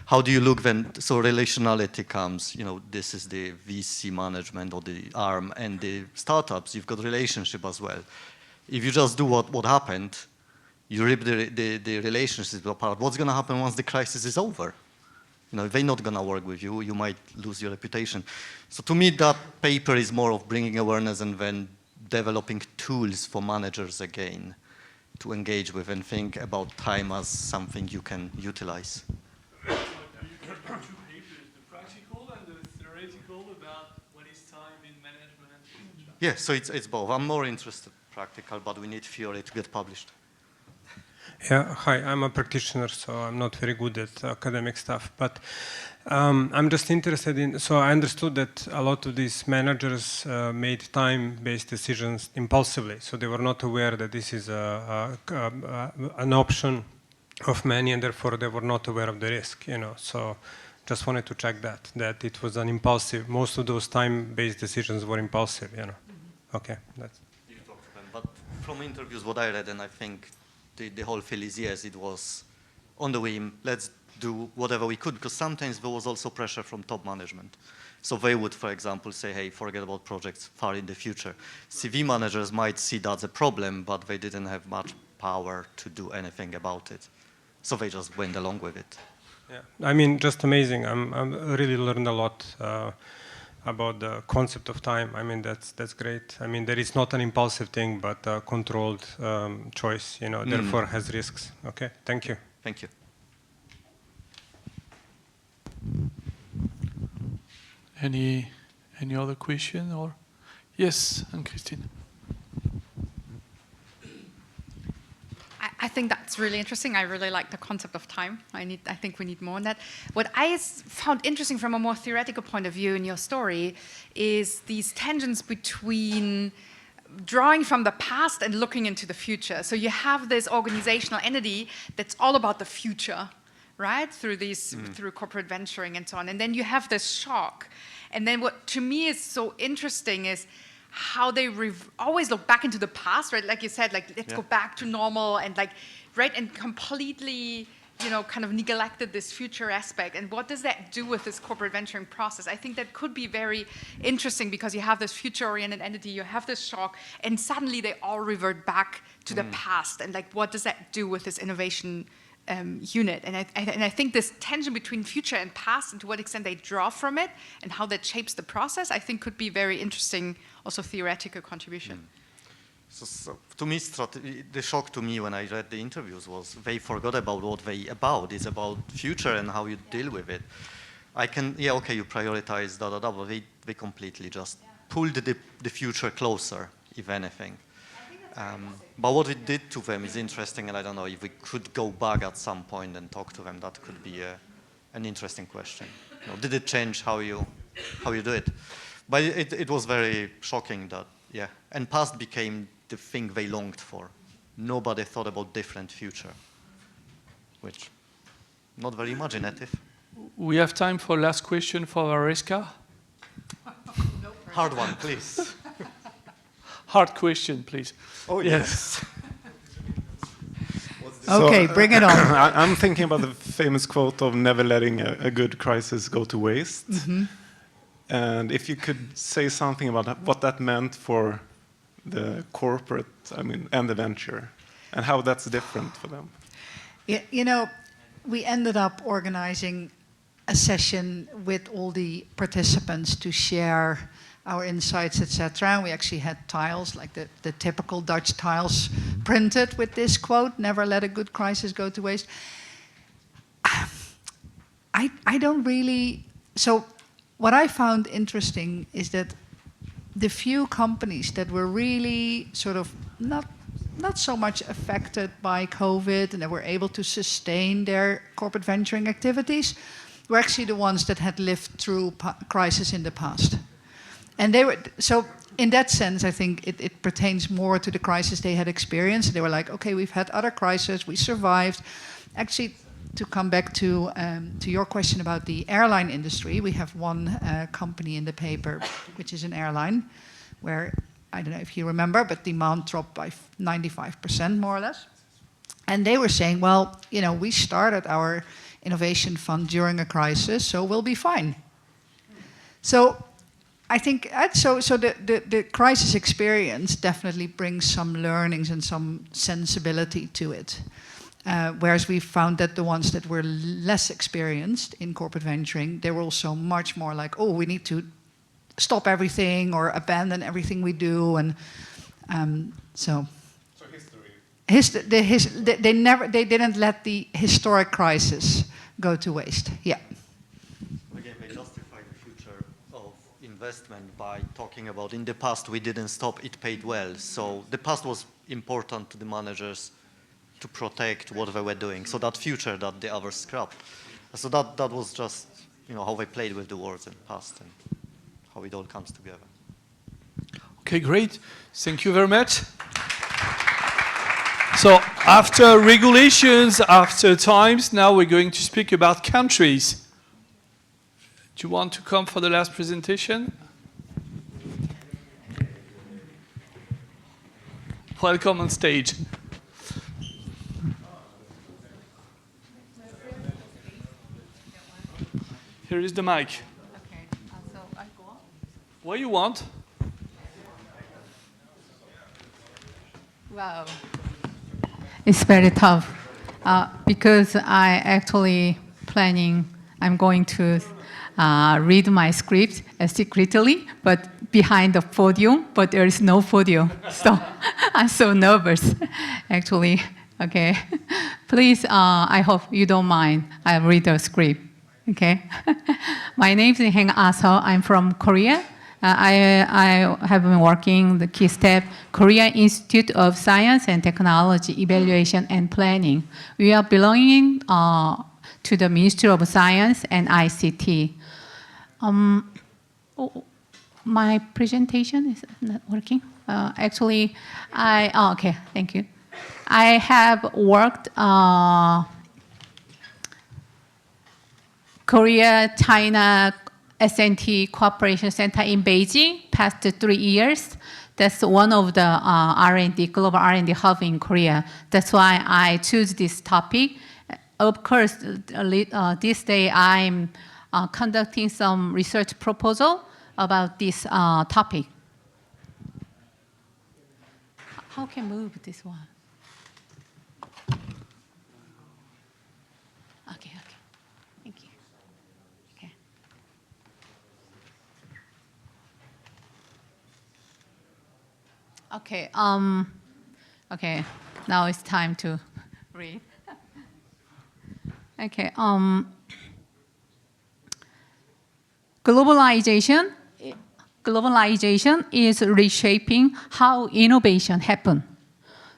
How do you look when, so relationality comes, this is the VC management or the arm, and the startups, you've got relationship as well. If you just do what happened, you rip the relationship apart. What's going to happen once the crisis is over? If they're not going to work with you, you might lose your reputation. So to me, that paper is more of bringing awareness and then developing tools for managers again to engage with and think about time as something you can utilize. You got two papers, the practical and the theoretical, about what is time in management, etc. Yeah, so it's both. I'm more interested in practical, but we need theory to get published. Yeah, hi, I'm a practitioner, so I'm not very good at academic stuff, but I'm just interested in, so I understood that a lot of these managers made time-based decisions impulsively, so they were not aware that this is an option of many, and therefore they were not aware of the risk, so just wanted to check that it was an impulsive, most of those time-based decisions were impulsive, Okay, that's... You talked to them, but from interviews, what I read, and I think the whole feel is, yes, it was on the whim, let's do whatever we could, because sometimes there was also pressure from top management. So they would, for example, say, hey, forget about projects far in the future. CV managers might see that's a problem, but they didn't have much power to do anything about it. So they just went along with it. Yeah, I mean, just amazing. I really learned a lot about the concept of time. I mean, that's great. I mean, there is not an impulsive thing, but a controlled choice, therefore has risks. Okay, thank you. Thank you. Any other question or? Yes, and Christine. I think that's really interesting. I really like the concept of time. I think we need more on that. What I found interesting from a more theoretical point of view in your story is these tensions between drawing from the past and looking into the future. So you have this organizational entity that's all about the future, right? Through corporate venturing and so on. And then you have this shock. And then what to me is so interesting is how they always look back into the past, right? Like you said, let's go back to normal and and completely, kind of neglected this future aspect. And what does that do with this corporate venturing process? I think that could be very interesting because you have this future-oriented entity, you have this shock, and suddenly they all revert back to the past. And what does that do with this innovation unit? And I think this tension between future and past and to what extent they draw from it and how that shapes the process, I think could be very interesting, also theoretical contribution. So to me, the shock to me when I read the interviews was they forgot about what they about. It's about future and how you deal with it. Okay, you prioritize but they completely just pulled the future closer, if anything. But what it did to them is interesting, and I don't know if we could go back at some point and talk to them. That could be an interesting question. Did it change how you do it? But it was very shocking that, and past became the thing they longed for. Nobody thought about different future, which not very imaginative. We have time for last question for Mariska. Hard one, please. Hard question, please. Oh, yes. Okay, bring it on. I'm thinking about the famous quote of never letting a good crisis go to waste. Mm-hmm. And if you could say something about what that meant for the corporate, and the venture, and how that's different for them. We ended up organizing a session with all the participants to share our insights, etc. And we actually had tiles, like the typical Dutch tiles, printed with this quote, never let a good crisis go to waste. I don't really... So what I found interesting is that the few companies that were really sort of not so much affected by COVID and that were able to sustain their corporate venturing activities were actually the ones that had lived through crisis in the past. And they were, so in that sense, I think it pertains more to the crisis they had experienced. They were like, okay, we've had other crises, we survived. Actually, to come back to your question about the airline industry, we have one company in the paper, which is an airline, where, I don't know if you remember, but demand dropped by 95% more or less. And they were saying, well, you know, we started our innovation fund during a crisis, so we'll be fine. So I think the crisis experience definitely brings some learnings and some sensibility to it. Whereas we found that the ones that were less experienced in corporate venturing, they were also much more like, oh, we need to stop everything or abandon everything we do, and so they didn't let the historic crisis go to waste. Yeah. Again, they justify the future of investment by talking about in the past we didn't stop, it paid well. So the past was important to the managers to protect what they were doing. So that future that the others scrapped. So that was just, you know, how they played with the words in the past and how it all comes together. Okay, great. Thank you very much. So after regulations, after times, now we're going to speak about countries. Do you want to come for the last presentation? Welcome on stage. Here is the mic. Okay, so I go on? What you want? Wow. It's very tough because I actually I'm going to read my script secretly, but behind the podium, but there is no podium. So I'm so nervous, actually. Okay. Please, I hope you don't mind. I read the script. Okay. My name is Heng Ah-seo. I'm from Korea. I have been working the key step, Korea Institute of Science and Technology Evaluation and Planning. We are belonging to the Ministry of Science and ICT. My presentation is not working. Actually, okay, thank you. I have worked Korea-China S&T Cooperation Center in Beijing past 3 years. That's one of the R&D, global R&D hub in Korea. That's why I choose this topic. Of course, this day I'm conducting some research proposal about this topic. How can I move this one? Okay. Thank you. Okay. Okay. Now it's time to read. Okay. Globalization is reshaping how innovation happens.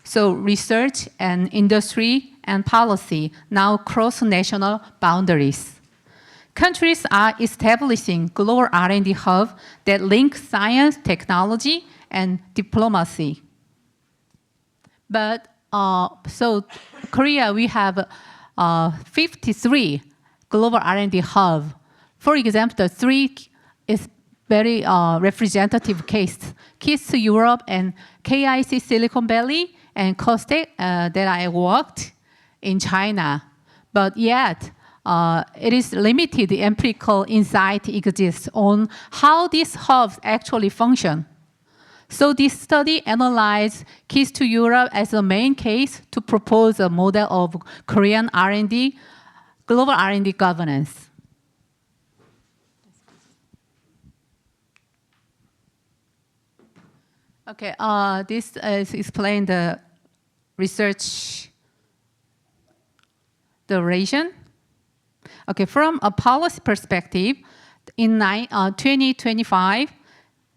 So research and industry and policy now cross national boundaries. Countries are establishing global R&D hubs that link science, technology, and diplomacy. But so Korea, we have 53 global R&D hubs. For example, the 3 is very representative case. KISS Europe and KIC Silicon Valley and COSTEC that I worked in China. But yet, it is limited empirical insight exists on how these hubs actually function. So this study analyzed KISS to Europe as the main case to propose a model of Korean R&D, global R&D governance. Okay, this is explain the research duration. Okay, from a policy perspective, in 2025,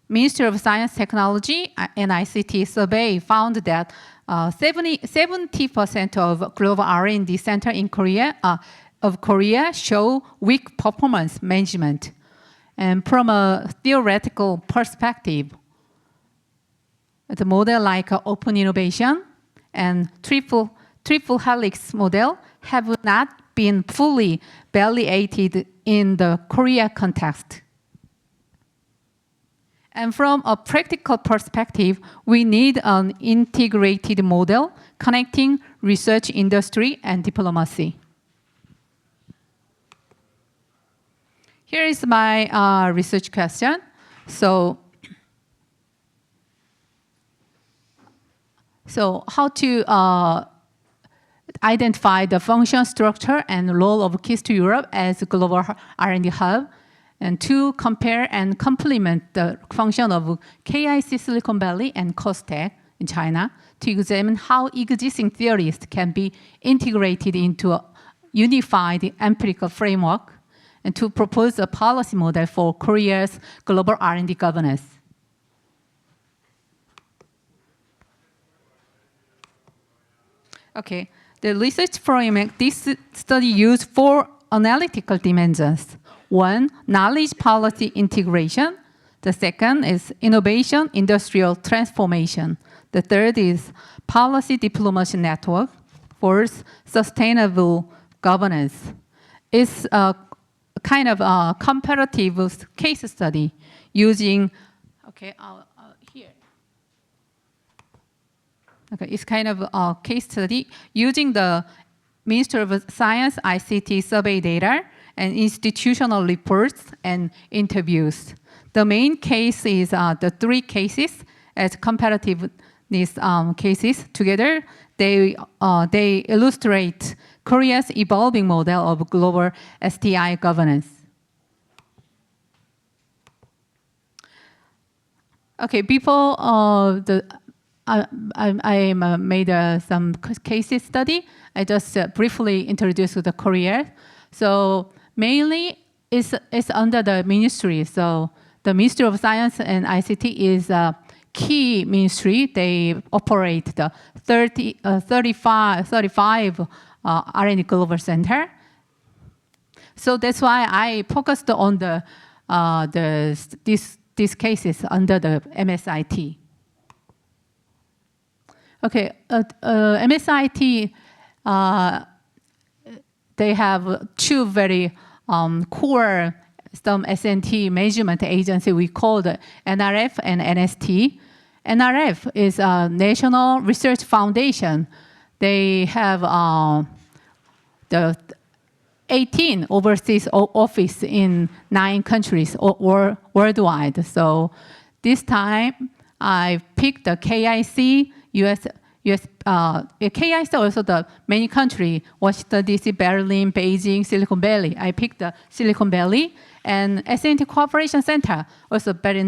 Ministry of Science, Technology, and ICT survey found that 70% of global R&D center in Korea show weak performance management. And from a theoretical perspective, the model like open innovation and triple helix model have not been fully validated in the Korea context. And from a practical perspective, we need an integrated model connecting research industry and diplomacy. Here is my research question. So how to identify the function, structure, and role of KISS to Europe as a global R&D hub, and to compare and complement the function of KIC Silicon Valley and COSTECH in China, to examine how existing theories can be integrated into a unified empirical framework, and to propose a policy model for Korea's global R&D governance. Okay, the research framework, this study used 4 analytical dimensions. 1, knowledge policy integration. The second is innovation, industrial transformation. The third is policy diplomacy network. Fourth, sustainable governance. It's a kind of a comparative case study using, here. Okay, it's kind of a case study using the Ministry of Science ICT survey data and institutional reports and interviews. The main case is the 3 cases as comparativeness cases. Together, they illustrate Korea's evolving model of global STI governance. Okay, before I made some case study. I just briefly introduced the Korea. So mainly it's under the ministry. So the Ministry of Science and ICT is a key ministry. They operate the 35 R&D Global Center. So that's why I focused on these cases under the MSIT. Okay, MSIT, they have 2 very core some SNT measurement agency we call the NRF and NST. NRF is a National Research Foundation. They have the 18 overseas office in 9 countries or worldwide. So this time I picked the KIC, KIC also the many country, Washington DC, Berlin, Beijing, Silicon Valley. I picked the Silicon Valley, and SNT Cooperation Center also very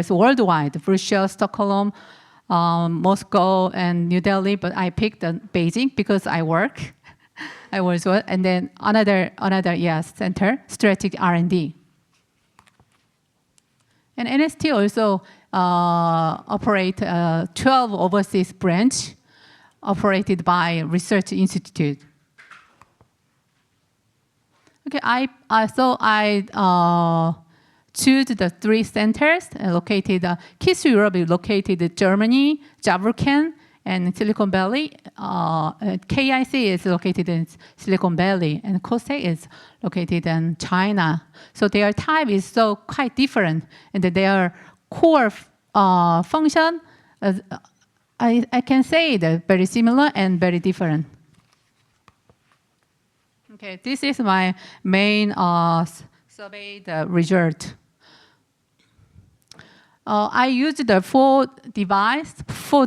worldwide, Brussels, Stockholm, Moscow, and New Delhi. But I picked Beijing because I work. I was, and then another center, strategic R&D. And NST also operate 12 overseas branch operated by Research Institute. Okay, I choose the 3 centers located. KISS Europe is located in Germany, Saarbrücken, and Silicon Valley. KIC is located in Silicon Valley, and COSTECH is located in China. So their type is so quite different, and their core function, I can say that very similar and very different. Okay, this is my main survey result. I used the 4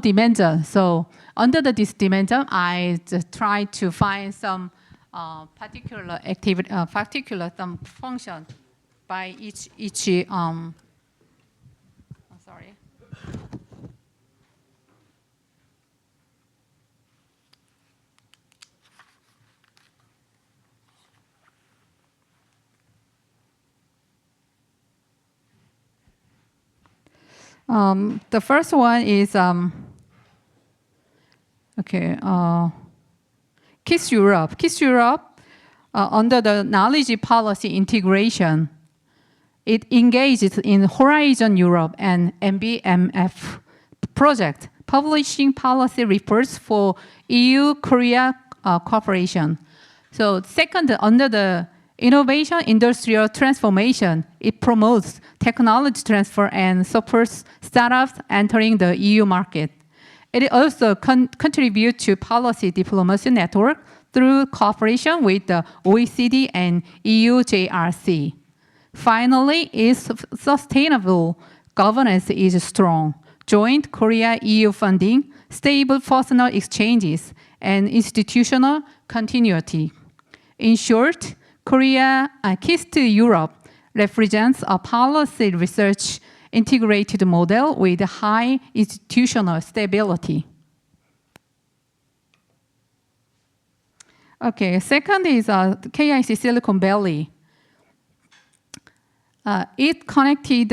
dimensions. So under this dimension, I just try to find some particular activity, some function by each. Sorry. The first one is KISS Europe. KISS Europe, under the knowledge policy integration, it engages in Horizon Europe and MBMF project, publishing policy reports for EU-Korea cooperation. So second, under the innovation industrial transformation, it promotes technology transfer and supports startups entering the EU market. It also contributes to policy diplomacy network through cooperation with the OECD and EU JRC. Finally, its sustainable governance is strong. Joint Korea-EU funding, stable personal exchanges, and institutional continuity. In short, Korea, Keys to Europe, represents a policy research integrated model with high institutional stability. Okay, second is KIC Silicon Valley. It connected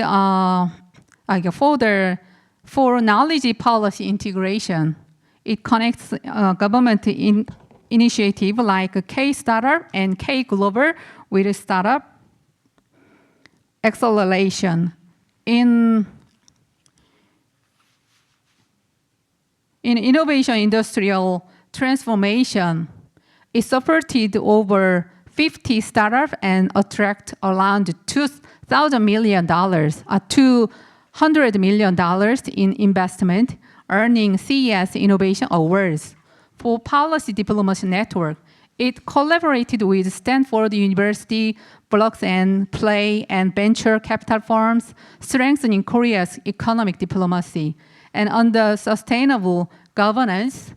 for knowledge policy integration. It connects government initiative like K-Startup and K-Global with startup acceleration. In innovation industrial transformation, it supported over 50 startups and attract around $200 million in investment, earning CES Innovation Awards. For Policy Diplomacy Network, it collaborated with Stanford University, Blocks and Play, and venture capital firms, strengthening Korea's economic diplomacy. And under sustainable governance,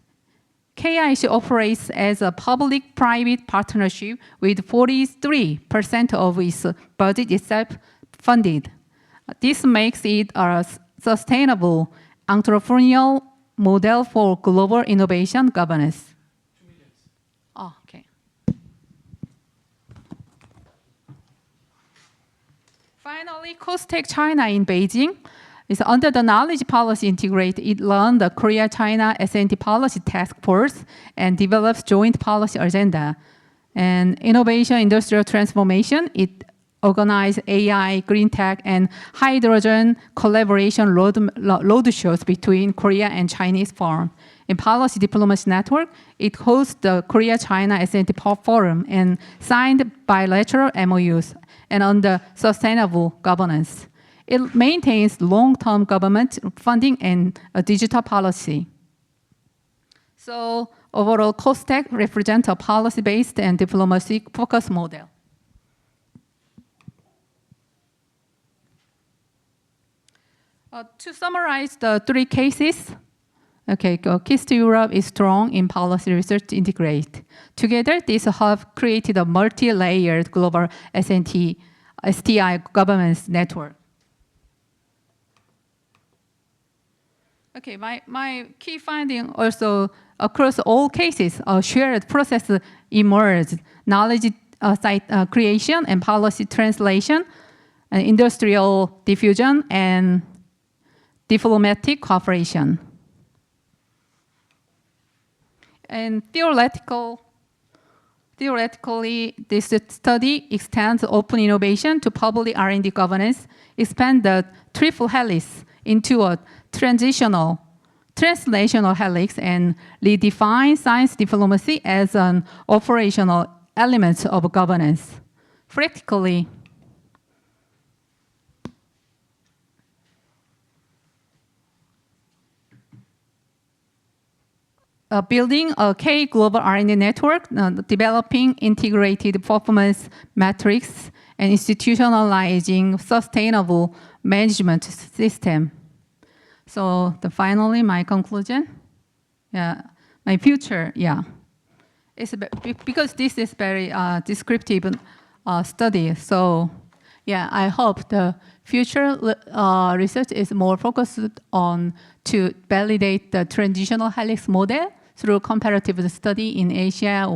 KIC operates as a public-private partnership with 43% of its budget is self-funded. This makes it a sustainable entrepreneurial model for global innovation governance. 2 minutes. Oh, okay. Finally, COSTECH China in Beijing is under the knowledge policy integrate. It runs the Korea-China S&T policy task force and develops joint policy agenda. And innovation, industrial transformation, it organizes AI, green tech, and hydrogen collaboration road shows between Korea and Chinese firms. In Policy Diplomacy Network, it hosts the Korea-China S&T Forum and signed bilateral MOUs and under sustainable governance. It maintains long-term government funding and a digital policy. So overall, COSTECH represents a policy-based and diplomacy-focused model. To summarize the three cases, Keys to Europe is strong in policy research integrate. Together, these have created a multi-layered global STI governance network. Okay, my key finding also across all cases, a shared process emerged: knowledge site creation and policy translation, industrial diffusion, and diplomatic cooperation. And theoretically, this study extends open innovation to public R&D governance, expand the triple helix into a translational helix, and redefine science diplomacy as an operational element of governance. Practically, building a K-global R&D network, developing integrated performance metrics, and institutionalizing sustainable management system. So finally, my conclusion, my future, it's because this is very descriptive study. So I hope the future research is more focused on to validate the transitional helix model through comparative study in Asia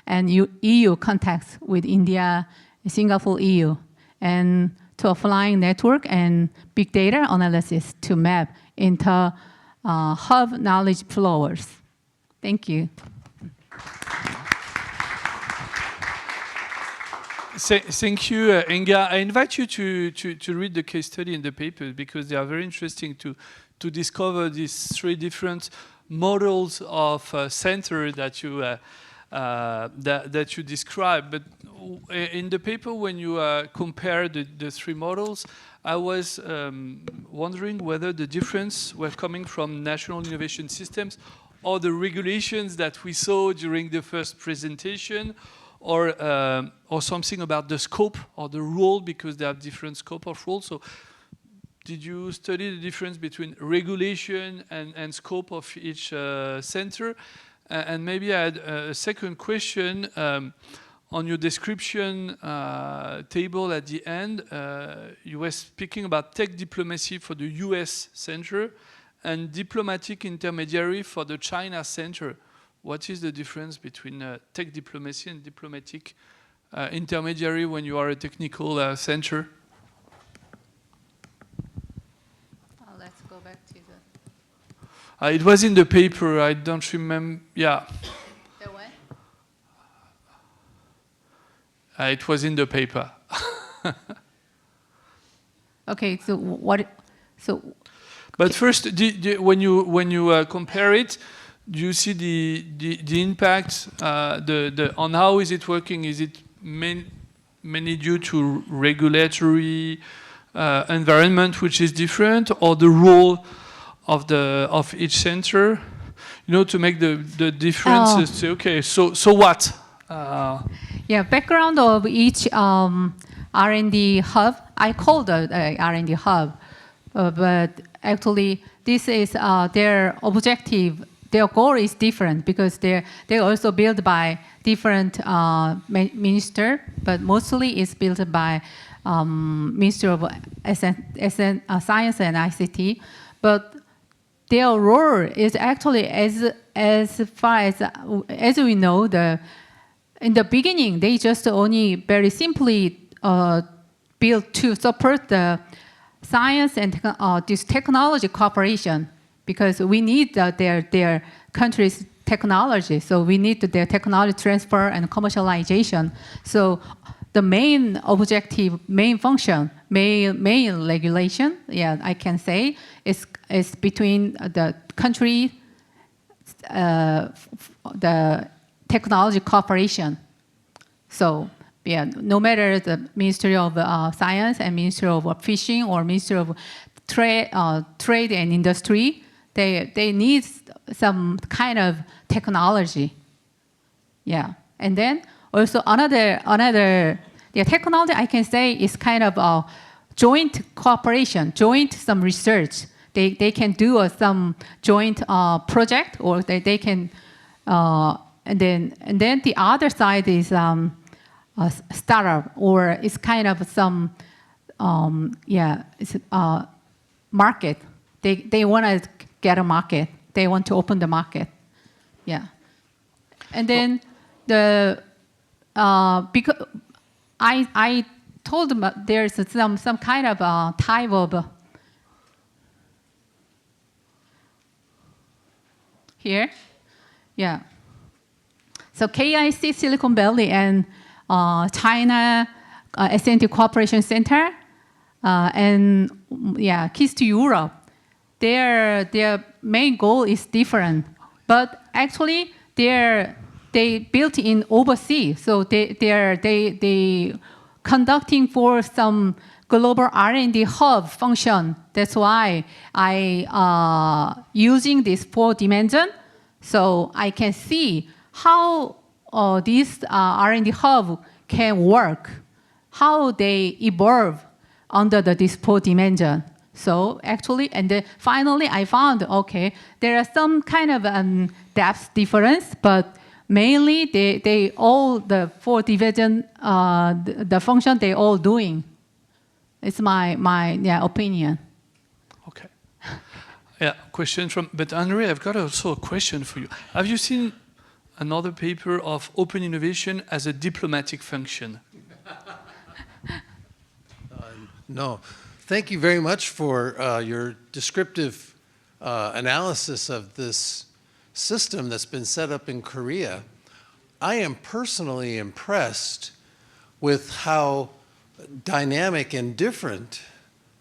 and EU context with India, Singapore, EU, and to applying network and big data analysis to map into hub knowledge flows. Thank you. Thank you, Inga. I invite you to read the case study in the paper because they are very interesting to discover these three different models of center that you that you described. But in the paper, when you compare the three models, I was wondering whether the difference were coming from national innovation systems or the regulations that we saw during the first presentation, or something about the scope or the role, because they have different scope of role. So did you study the difference between regulation and scope of each center? And maybe I had a second question. On your description table at the end, you were speaking about tech diplomacy for the US center and diplomatic intermediary for the China center. What is the difference between tech diplomacy and diplomatic intermediary when you are a technical center? Let's go back to the... It was in the paper, I don't remember, yeah. The what? It was in the paper. Okay, so what, so... But first, when you compare it, do you see the impact on how is it working? Is it mainly due to regulatory environment which is different, or the role of each center? You know, to make the differences. Say, okay, so what? Yeah, background of each R&D hub. I call the R&D hub, but actually this is their objective. Their goal is different because they're also built by different minister, but mostly it's built by Minister of Science and ICT. But their role is actually as far as we know, in the beginning they just only very simply built to support the science and this technology cooperation, because we need their country's technology, so we need their technology transfer and commercialization. So the main objective, main function, main regulation, yeah, I can say, is between the country, the technology cooperation. So yeah, no matter the Ministry of Science and Ministry of Fishing or Ministry of Trade and Industry, they need some kind of technology. Yeah, and then also another technology I can say is kind of a joint cooperation, joint some research. They can do some joint project, or they can, and then the other side is a startup, or it's kind of some it's market. They want to get a market. They want to open the market. Yeah, and then because I told them there's some kind of type of here, yeah. So KIC Silicon Valley and China S&T Cooperation Center and yeah, Keys to Europe. Their main goal is different, but actually they built in overseas, so they conducting for some global R&D hub function. That's why I using this 4 dimension, so I can see how this R&D hub can work, how they evolve under this 4 dimension. So actually, and then finally I found, okay, there are some kind of depth difference, but mainly they all, the 4 division, the function they all doing. It's my opinion. Okay. Yeah, question from, but Henri, I've got also a question for you. Have you seen another paper of open innovation as a diplomatic function? No. Thank you very much for your descriptive analysis of this system that's been set up in Korea. I am personally impressed with how dynamic and different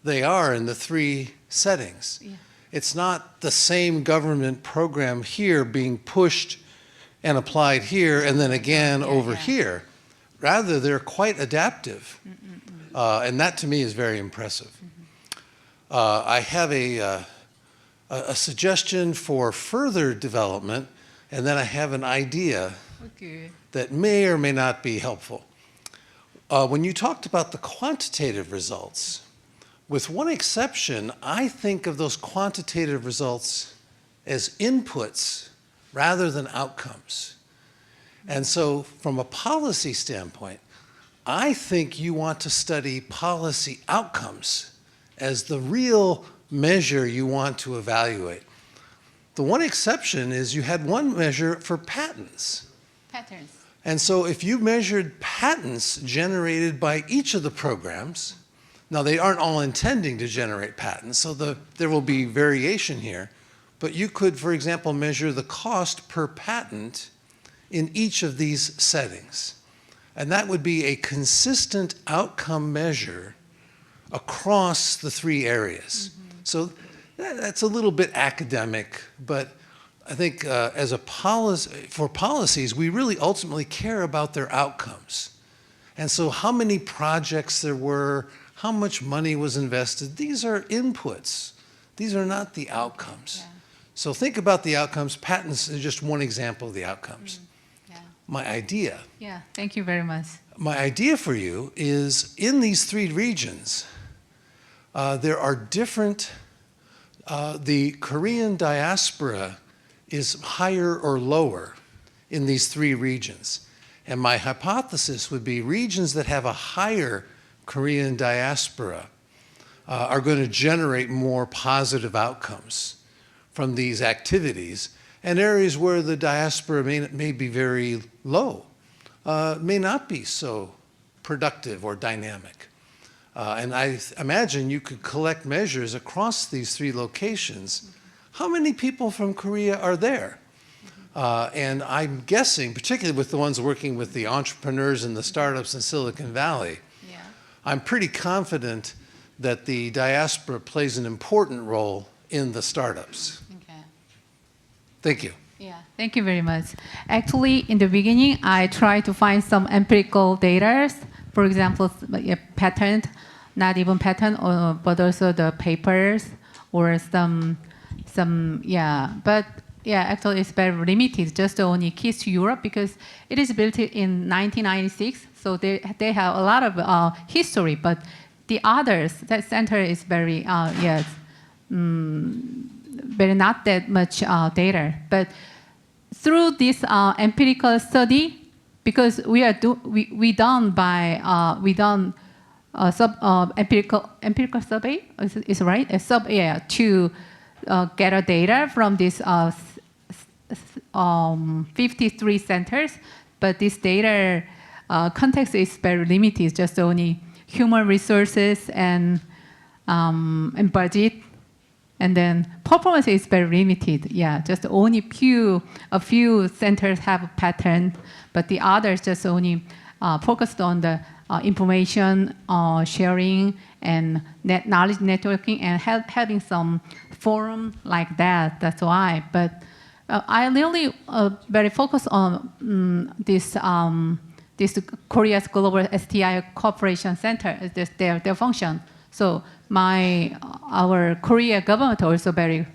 they are in the 3 settings. Yeah. It's not the same government program here being pushed and applied here and then again over here. Rather, they're quite adaptive. And that to me is very impressive. I have a suggestion for further development, and then I have an idea that may or may not be helpful. When you talked about the quantitative results, with one exception, I think of those quantitative results as inputs rather than outcomes. And so from a policy standpoint, I think you want to study policy outcomes as the real measure you want to evaluate. The one exception is you had one measure for patents. Patterns. And so if you measured patents generated by each of the programs, now they aren't all intending to generate patents, so there will be variation here, but you could, for example, measure the cost per patent in each of these settings. And that would be a consistent outcome measure across the three areas. So that's a little bit academic, but I think as a policy, for policies, we really ultimately care about their outcomes. And so how many projects there were, how much money was invested, these are inputs. These are not the outcomes. So think about the outcomes. Patents is just one example of the outcomes. My idea. Yeah, thank you very much. My idea for you is in these three regions, there are different, the Korean diaspora is higher or lower in these three regions. And my hypothesis would be regions that have a higher Korean diaspora are going to generate more positive outcomes from these activities. And areas where the diaspora may be very low may not be so productive or dynamic. And I imagine you could collect measures across these three locations. How many people from Korea are there? And I'm guessing, particularly with the ones working with the entrepreneurs and the startups in Silicon Valley, I'm pretty confident that the diaspora plays an important role in the startups. Thank you. Yeah, thank you very much. Actually, in the beginning, I tried to find some empirical data. For example, a patent, not even patent, but also the papers or some, but yeah, actually it's very limited, just only keys to Europe because it is built in 1996, so they have a lot of history, but the others, that center is very, very not that much data. But through this empirical study, because we done empirical survey, is right? To get a data from these 53 centers, but this data context is very limited, just only human resources and budget. And then performance is very limited. Yeah, just only a few centers have a pattern, but the others just only focused on the information sharing and knowledge networking and having some forum like that. That's why. But I really very focused on this Korea's Global STI Cooperation Center, their function. So our Korea government also very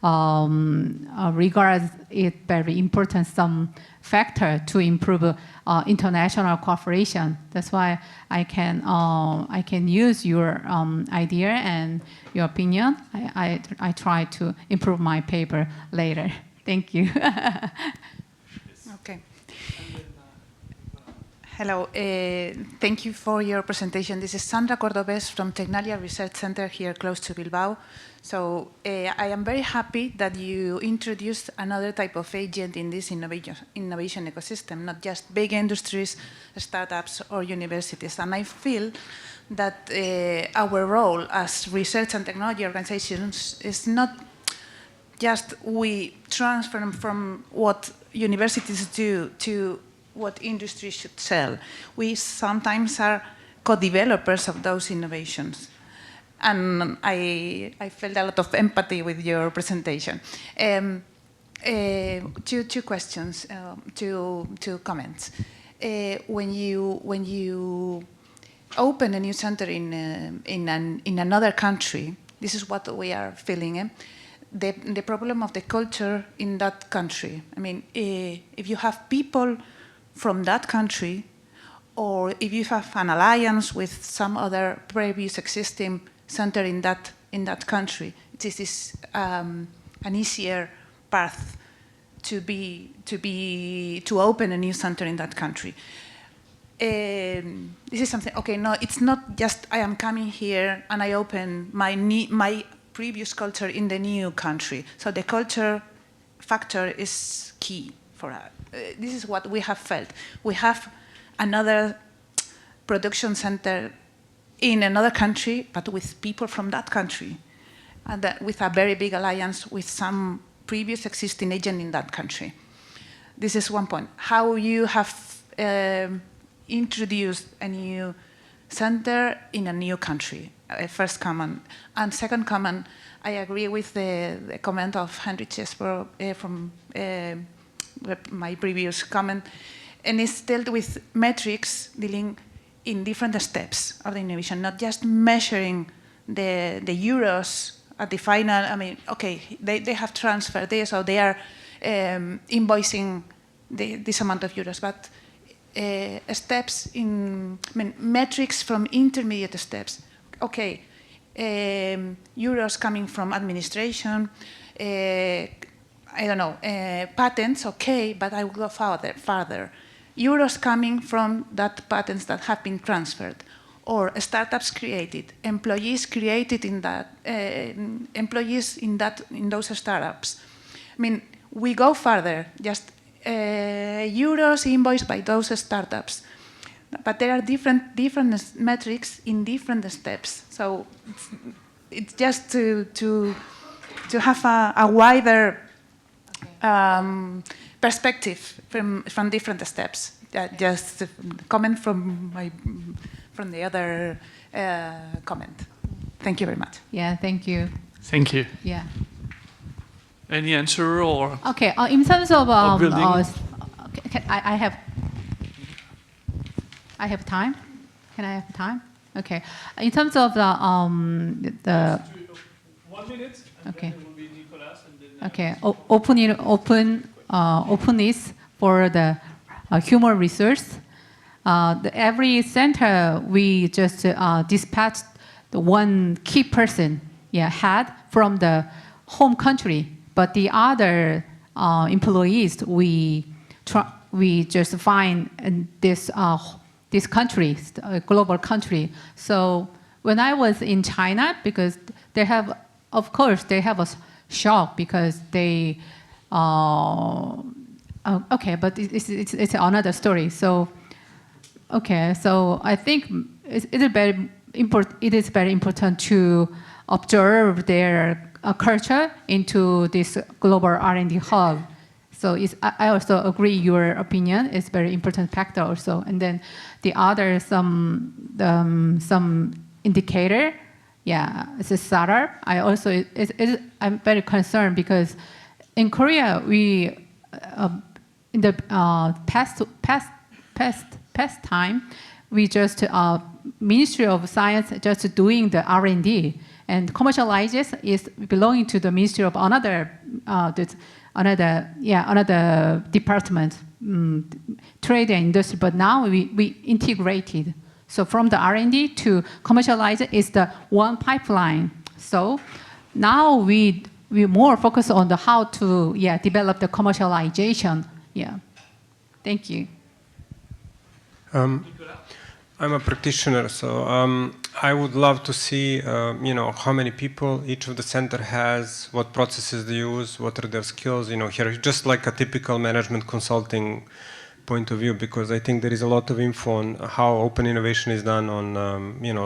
regards it very important, some factor to improve international cooperation. That's why I can use your idea and your opinion. I try to improve my paper later. Thank you. Okay. Hello, thank you for your presentation. This is Sandra Cordobes from Tecnalia Research Center here close to Bilbao. So I am very happy that you introduced another type of agent in this innovation ecosystem, not just big industries, startups, or universities. And I feel that our role as research and technology organizations is not just we transfer from what universities do to what industry should sell. We sometimes are co-developers of those innovations. And I felt a lot of empathy with your presentation. Two questions, two comments. When you open a new center in another country, this is what we are feeling. The problem of the culture in that country. I mean, if you have people from that country, or if you have an alliance with some other previous existing center in that country, this is an easier path to open a new center in that country. This is something. Okay, no, it's not just I am coming here and I open my previous culture in the new country. So the culture factor is key for us. This is what we have felt. We have another production center in another country, but with people from that country, and with a very big alliance with some previous existing agent in that country. This is one point. How you have introduced a new center in a new country, first comment. And second comment, I agree with the comment of Henry Chesbro from my previous comment, and it's dealt with metrics dealing in different steps of the innovation, not just measuring the euros at the final. I mean, okay, they have transferred this, or they are invoicing this amount of euros, but steps in, I mean, metrics from intermediate steps. Okay, euros coming from administration, I don't know, patents, okay, but I will go farther. Euros coming from that patents that have been transferred, or startups created, employees created in that, employees in those startups. I mean, we go further, just euros invoiced by those startups. But there are different metrics in different steps. So it's just to have a wider perspective from different steps. Just a comment from the other comment. Thank you very much. Yeah, thank you. Thank you. Yeah. Any answer or? Okay. In terms of I have time. Can I have time? Okay. In terms of the 1 minute. And okay. Then it will be Nicolas, and then, okay. Openness for the human resource. Every center we just dispatched the one key person, head from the home country, but the other employees we just find in this country, a global country. So when I was in China, because they have, of course, they have a shock because they, okay, but it's another story. So, okay, so I think it is very important to observe their culture into this global R&D hub. So I also agree your opinion is very important factor also. And then the other some indicator, it's a startup. I'm very concerned because in Korea we in the past time we just Ministry of Science just doing the R&D, and commercialization is belonging to the Ministry of another department, trade and industry. But now we integrated. So from the R&D to commercialize is the one pipeline. So now we more focus on the how to develop the commercialization. Yeah. Thank you. I'm a practitioner, so I would love to see, how many people each of the center has, what processes they use, what are their skills, here, just like a typical management consulting point of view, because I think there is a lot of info on how open innovation is done on,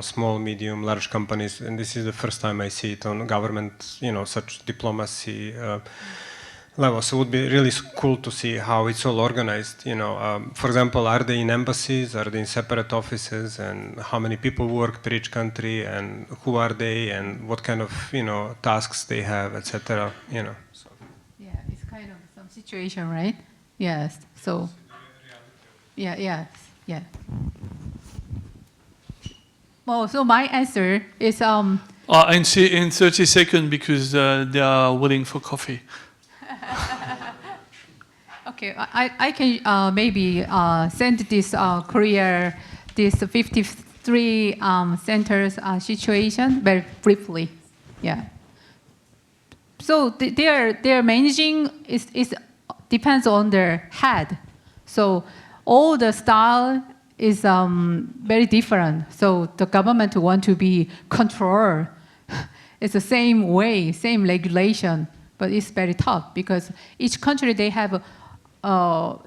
small, medium, large companies, and this is the first time I see it on government, such diplomacy level. So it would be really cool to see how it's all organized. For example, are they in embassies? Are they in separate offices? And how many people work per each country? And who are they? And what kind of tasks they have, etc. So. Yeah, it's kind of situation, right? Yes. So, yes. Well, so my answer is In 30 seconds because they are waiting for coffee. okay. I can maybe send this Korea, this 53 centers situation very briefly. Yeah. So their managing is depends on their head. So all the style is very different. So the government want to be control. It's the same way, same regulation, but it's very tough because each country they have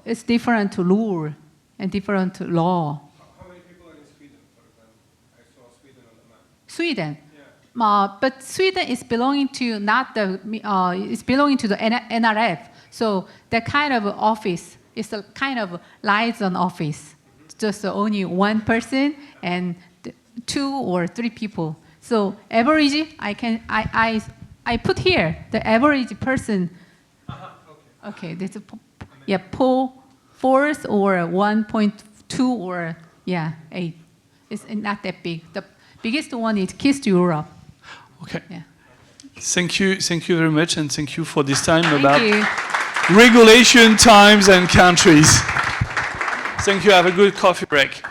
it's different rule and different law. How many people are in Sweden, for example? I saw Sweden on the map. Sweden. But Sweden is belonging to not the it's belonging to the NRF. So that kind of office is a kind of liaison office, just only one person and 2 or 3 people. So average, I put here the average person. Okay, that's a 4 or 1.2 or 8. It's not that big. The biggest one is East Europe. Okay. Yeah. Thank you very much, and thank you for this time Thank about you. regulation, times, and countries. Thank you. Have a good coffee break.